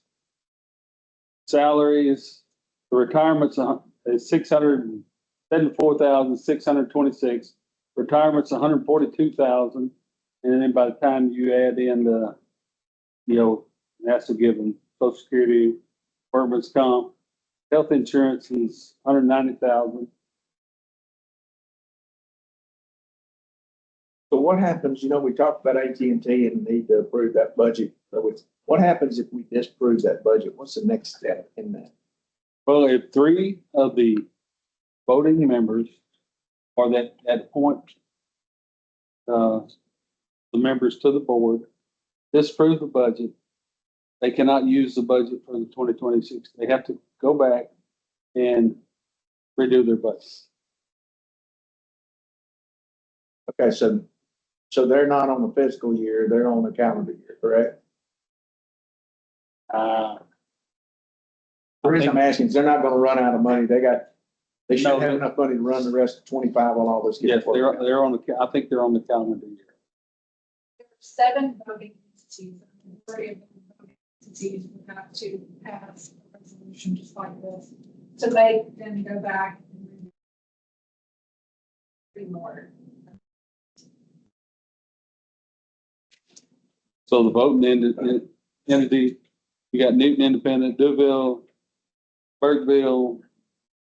Salaries, the retirement's is 674,626. Retirement's 142,000. And then by the time you add in it has to give them Social Security, workman's comp, health insurance is 190,000. So what happens, we talked about AT&T and the need to approve that budget. So what happens if we disapprove that budget? What's the next step in that? Well, if 3 of the voting members or that appoint the members to the board disapprove the budget, they cannot use the budget for the 2026. They have to go back and redo their budget. Okay, so they're not on the fiscal year, they're on the calendar year, correct? The reason I'm asking is they're not gonna run out of money. They should No. have enough money to run the rest of 25 while all this Yes, gets worked. they're on I think they're on the calendar year. There are 7 voting entities, and 3 of the voting entities would have to pass a resolution just like this. So they then go back and read more. So the voting entity, you got Newton Independent, Duville, Burkeville,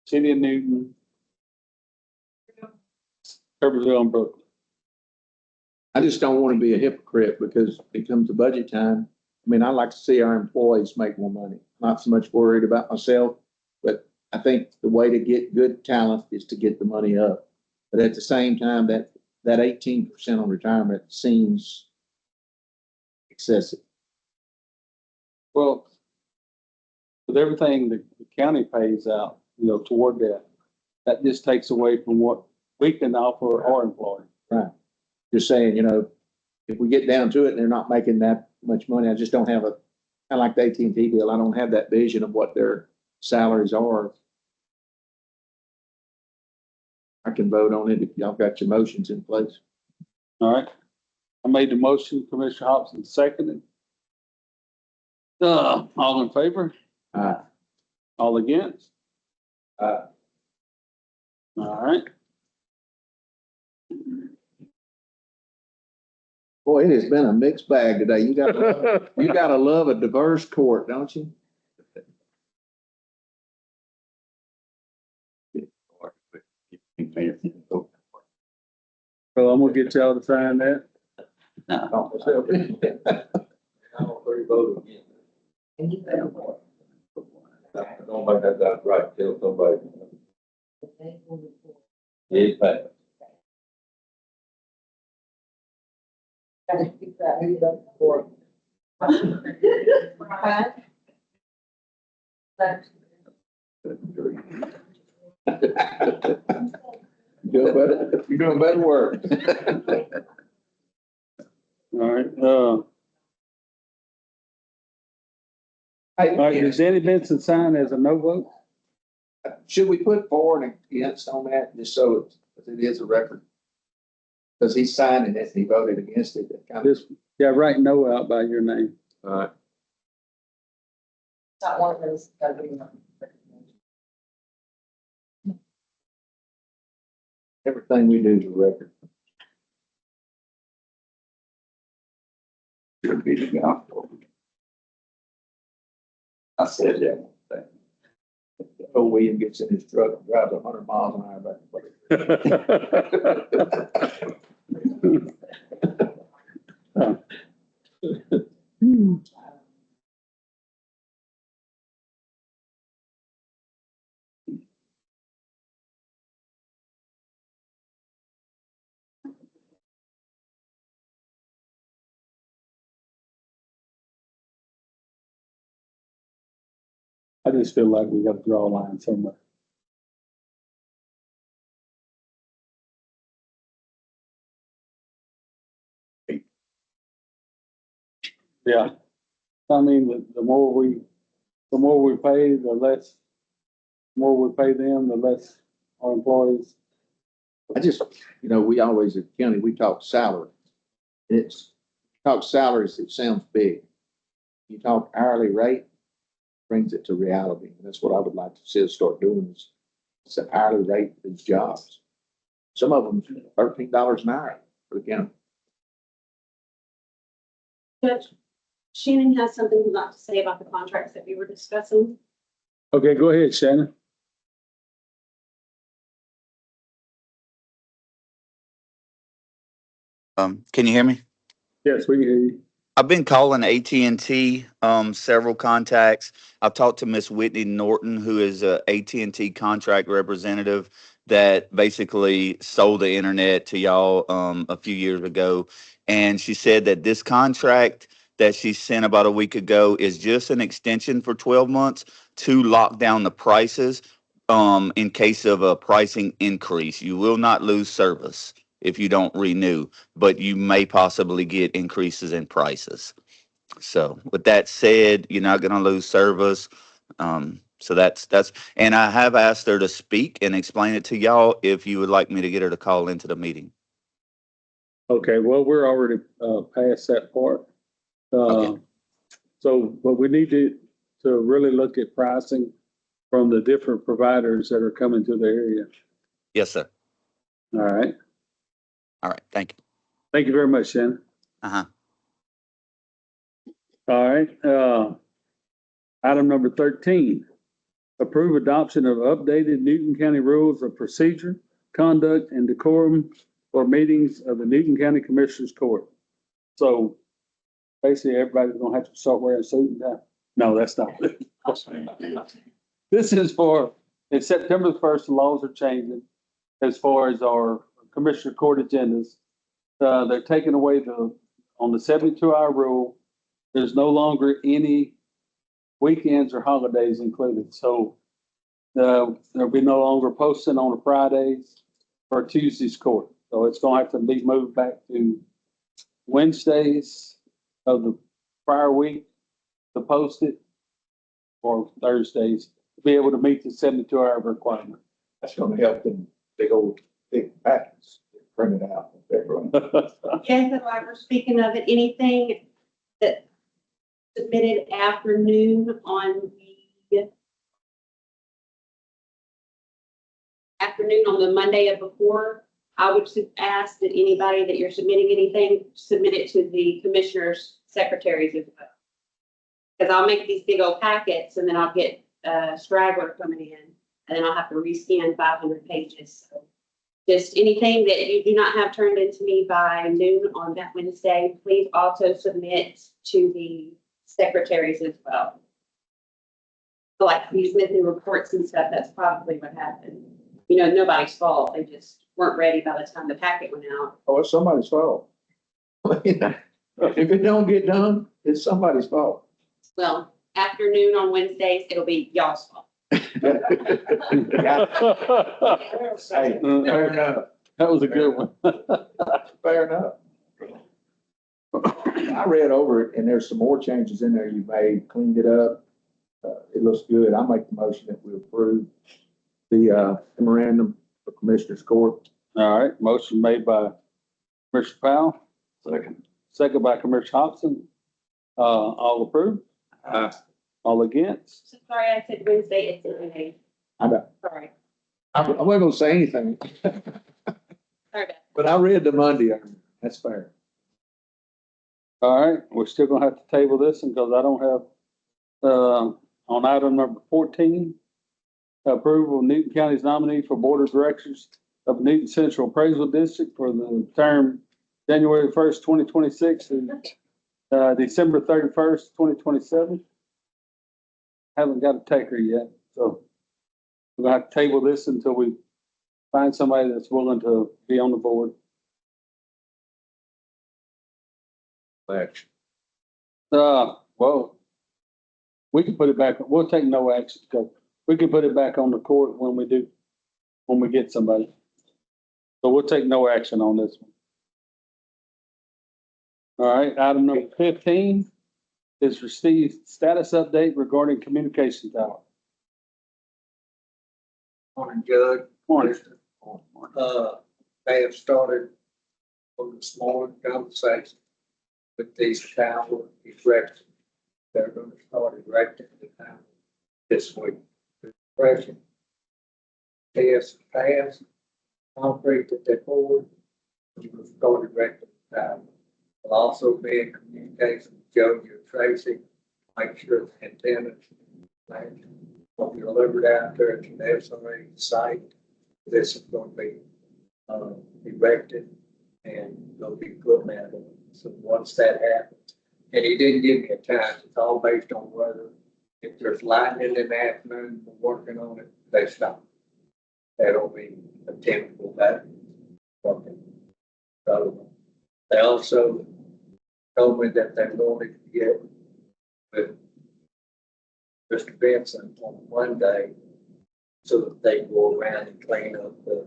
City of Newton, Tuberville and Brooklyn. I just don't want to be a hypocrite because it comes to budget time. I mean, I like to see our employees make more money, not so much worried about myself. But I think the way to get good talent is to get the money up. But at the same time, that 18% on retirement seems excessive. Well, with everything the county pays out, you know, toward that, that just takes away from what we can offer our employees. Right. Just saying, you know, if we get down to it and they're not making that much money, I just don't have kind of like the AT&T deal. I don't have that vision of what their salaries are. I can vote on it if y'all got your motions in place. All right. I made the motion, Commissioner Hobson seconded. All in favor? All against? All right. Boy, it has been a mixed bag today. You gotta love a diverse court, don't you? So I'm gonna get y'all to sign that. I'm pretty voted again. And you better work. I don't think that's right, tell somebody. It passed. Gotta keep that moved up for. You're doing better work. All right, all right, does Danny Benson sign as a no vote? Should we put for and against on that, just so it is a record? Because he's signing it, he voted against it. That kind of, Just, yeah, write no out by your name. Not one of those. everything we do is a record. Should be the gospel. I said that. Oh, William gets in his truck and drives 100 miles an hour back. I just feel like we gotta draw a line somewhere. Yeah, I mean, the more we pay, the less, the more we pay them, the less our employees. I just, we always at the county, we talk salary. Talk salaries, it sounds big. You talk hourly rate, brings it to reality. And that's what I would like to see us start doing is it's an hourly rate for these jobs. Some of them $13 an hour for the county. Judge, Shannon has something he'd like to say about the contracts that we were discussing. Okay, go ahead, Shannon. Can you hear me? Yes, we can hear you. I've been calling AT&T, several contacts. I've talked to Miss Whitney Norton, who is a AT&T contract representative that basically sold the internet to y'all a few years ago. And she said that this contract that she sent about a week ago is just an extension for 12 months to lock down the prices in case of a pricing increase. You will not lose service if you don't renew, but you may possibly get increases in prices. So with that said, you're not going to lose service. So that's, and I have asked her to speak and explain it to y'all if you would like me to get her to call into the meeting. Okay, well, we're already past that part. Okay. So, but we need to really look at pricing from the different providers that are coming to the area. Yes, sir. All right. All right. Thank you. Thank you very much, Shannon. Uh-huh. All right. Item number 13, approve adoption of updated Newton County Rules of Procedure, Conduct, and Decorum for meetings of the Newton County Commissioners Court. So basically, everybody's gonna have to start wearing a suit and tie. No, that's not. This is for, it's September the 1st, the laws are changing as far as our Commissioner Court agendas. They're taking away on the 72-hour rule, there's no longer any weekends or holidays included. So there'll be no longer posting on a Fridays or Tuesdays court. So it's gonna have to be moved back to Wednesdays of the prior week to post it, or Thursdays to be able to meet the 72-hour requirement. That's gonna help them big old, big packets printed out. Everyone. Yes, and while we're speaking of it, anything that submitted afternoon on the Monday of before, I would ask that anybody that you're submitting anything, submit it to the commissioners' secretaries as well. Because I'll make these big old packets and then I'll get straggler coming in and then I'll have to rescan 500 pages. So just anything that you do not have turned into me by noon on that Wednesday, please also submit to the secretaries as well. So like these missing reports and stuff, that's probably what happened. You know, nobody's fault. They just weren't ready by the time the packet went out. Oh, it's somebody's fault. If it don't get done, it's somebody's fault. Well, afternoon on Wednesdays, it'll be y'all's fault. Hey, fair enough, That was a good one. fair enough. I read over it and there's some more changes in there you made, cleaned it up. It looks good. I make the motion that we approve the memorandum for Commissioners Court. All right, motion made by Commissioner Powell, Second. second by Commissioner Hobson. All approved? All against? So sorry, I said Wednesday, it's Monday. I know. Sorry. I wasn't gonna say anything, Sorry about that. but I read the Monday. That's fair. All right, we're still gonna have to table this one because I don't have, on item number 14, approval of Newton County's nominee for Board of Directors of Newton Central Appraisal District for the term January 1st, 2026 and December 31st, 2027. Haven't got a taker yet, so we're gonna have to table this until we find somebody that's willing to be on the board. Action. Well, we can put it back, we'll take no action, because we can put it back on the court when we get somebody. So we'll take no action on this one. All right, item number 15 is receive status update regarding communication tower. Morning, Judge. Morning. They have started on this morning conversation with these tower erections. They're gonna start erecting the tower this week. Erection test passed, concrete that they poured, we will start erecting the tower. We'll also be in communication with Joe and Tracy, make sure the antennas will be delivered out there to the SRA site. This is going to be erected and they'll be put out. So once that happens, and he didn't give me a time, it's all based on weather. If there's lightning in the afternoon, we're working on it, they stop. That'll be a typical day. Working. So they also told me that they're going to get with Mr. Benson on Monday so that they go around and clean up the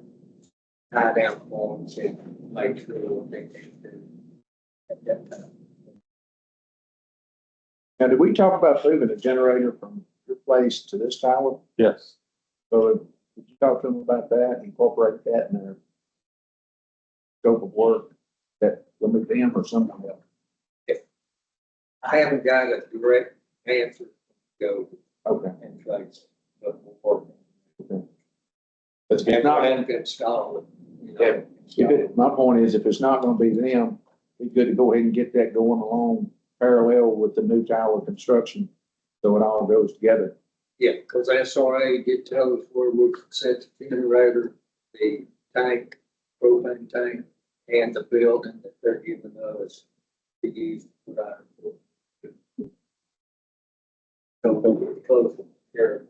tie down forms and make sure what they need to do at that time. Now, did we talk about moving a generator from your place to this tower? Yes. So did you talk to them about that, incorporate that in their scope of work, that will be them or someone else? I haven't got a direct answer to go Okay. and trace, but we're working. It's And not, not installed. my point is, if it's not gonna be them, it's good to go ahead and get that going along parallel with the new tower construction, so it all goes together. Yeah, because SRA did tell us where we could set the generator, the tank, propane tank, and the building that they're giving us to use. For our. So we're close here.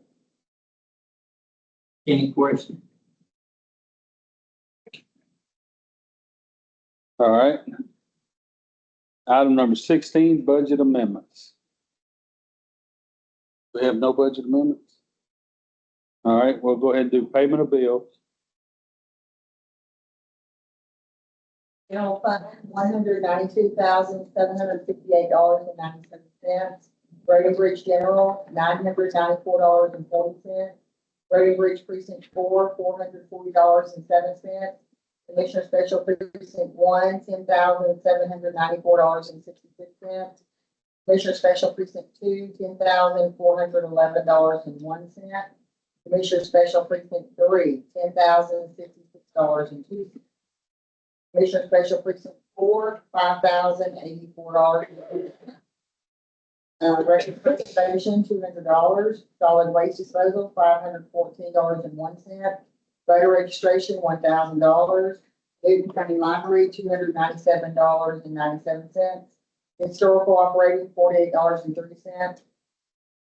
Any questions? All right. Item number 16, budget amendments. We have no budget amendments? All right, we'll go ahead and do payment of bills. General fund, $192,758.97. Road and Bridge General, $994.40. Road and Bridge Precinct 4, $440.07. Commissioner Special Precinct 1, $10,794.66. Commissioner Special Precinct 2, $10,411.01. Commissioner Special Precinct 3, $10,066.02. Commissioner Special Precinct 4, $5,084. Record preservation, $200. Solid waste disposal, $514.01. Voter registration, $1,000. Newton County Library, $297.97. Historical operating, $48.30.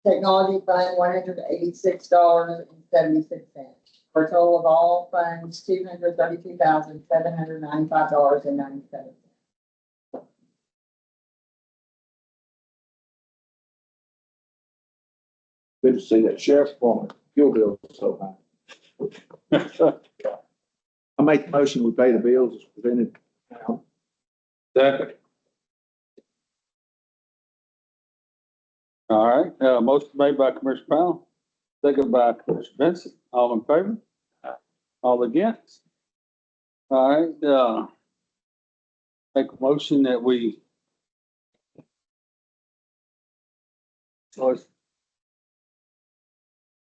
Technology fund, $186.76. For a total of all funds, $232,795.97. Good to see that sheriff's department fuel bill is so high. I make the motion, we pay the bills as presented now. Second. All right, motion made by Commissioner Powell, second by Commissioner Benson. All in favor? All against? All right, make a motion that we.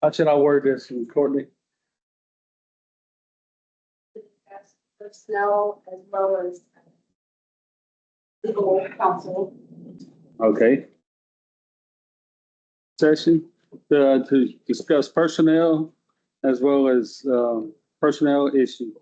How should I word this, Courtney? Personnel as well as legal counsel. Okay. Session, to discuss personnel as well as, personnel issue.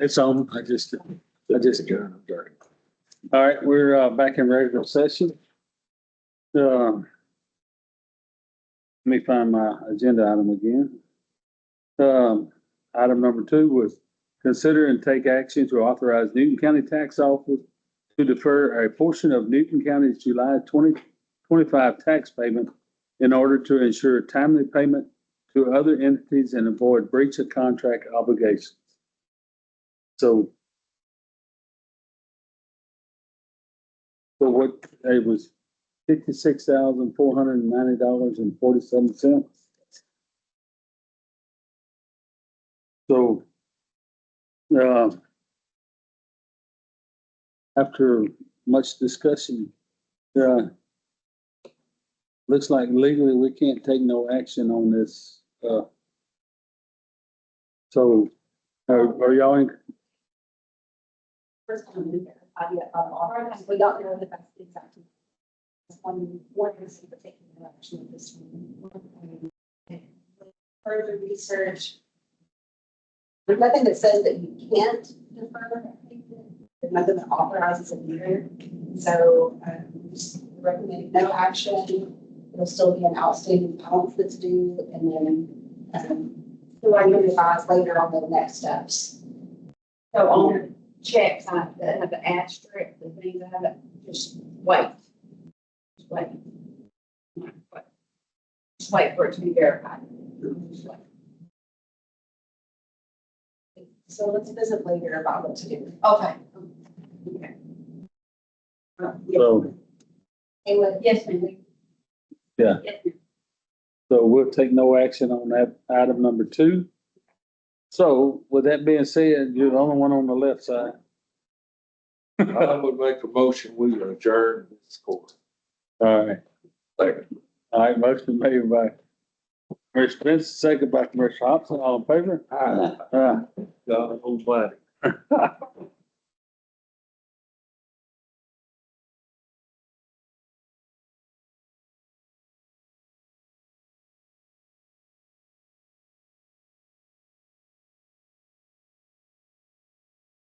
It's on, I just. All right, we're, back in regular session. Let me find my agenda item again. Item number 2 was consider and take action to authorize Newton County Tax Office to defer a portion of Newton County's July 2025 tax payment in order to ensure timely payment to other entities and avoid breach of contract obligations. So what, it was $56,490.47. So, after much discussion, looks like legally we can't take no action on this. So, are y'all in? First time we verify yet on our, we don't know that that's exactly. One is for taking the action of this one. Further research. There's nothing that says that you can't defer. There's nothing that authorizes it either. So, just recommending no action. It'll still be an outstanding balance that's due, and then, so I can advise later on the next steps. So on the checks, I have the asterisk, the things I have, just wait. Just wait. Just wait for it to be verified. Just wait. So let's visit later about what to do. Okay. Okay. So, Anyway, Yes, ma'am. Yeah. Yes, ma'am. so we'll take no action on that item number 2. So with that being said, you're the only one on the left side. I would make a motion, we adjourn this court. All right. Second. All right, motion made by Commissioner Spencer, second by Commissioner Hobson, all in favor? Aye. Aye. God, I'm glad.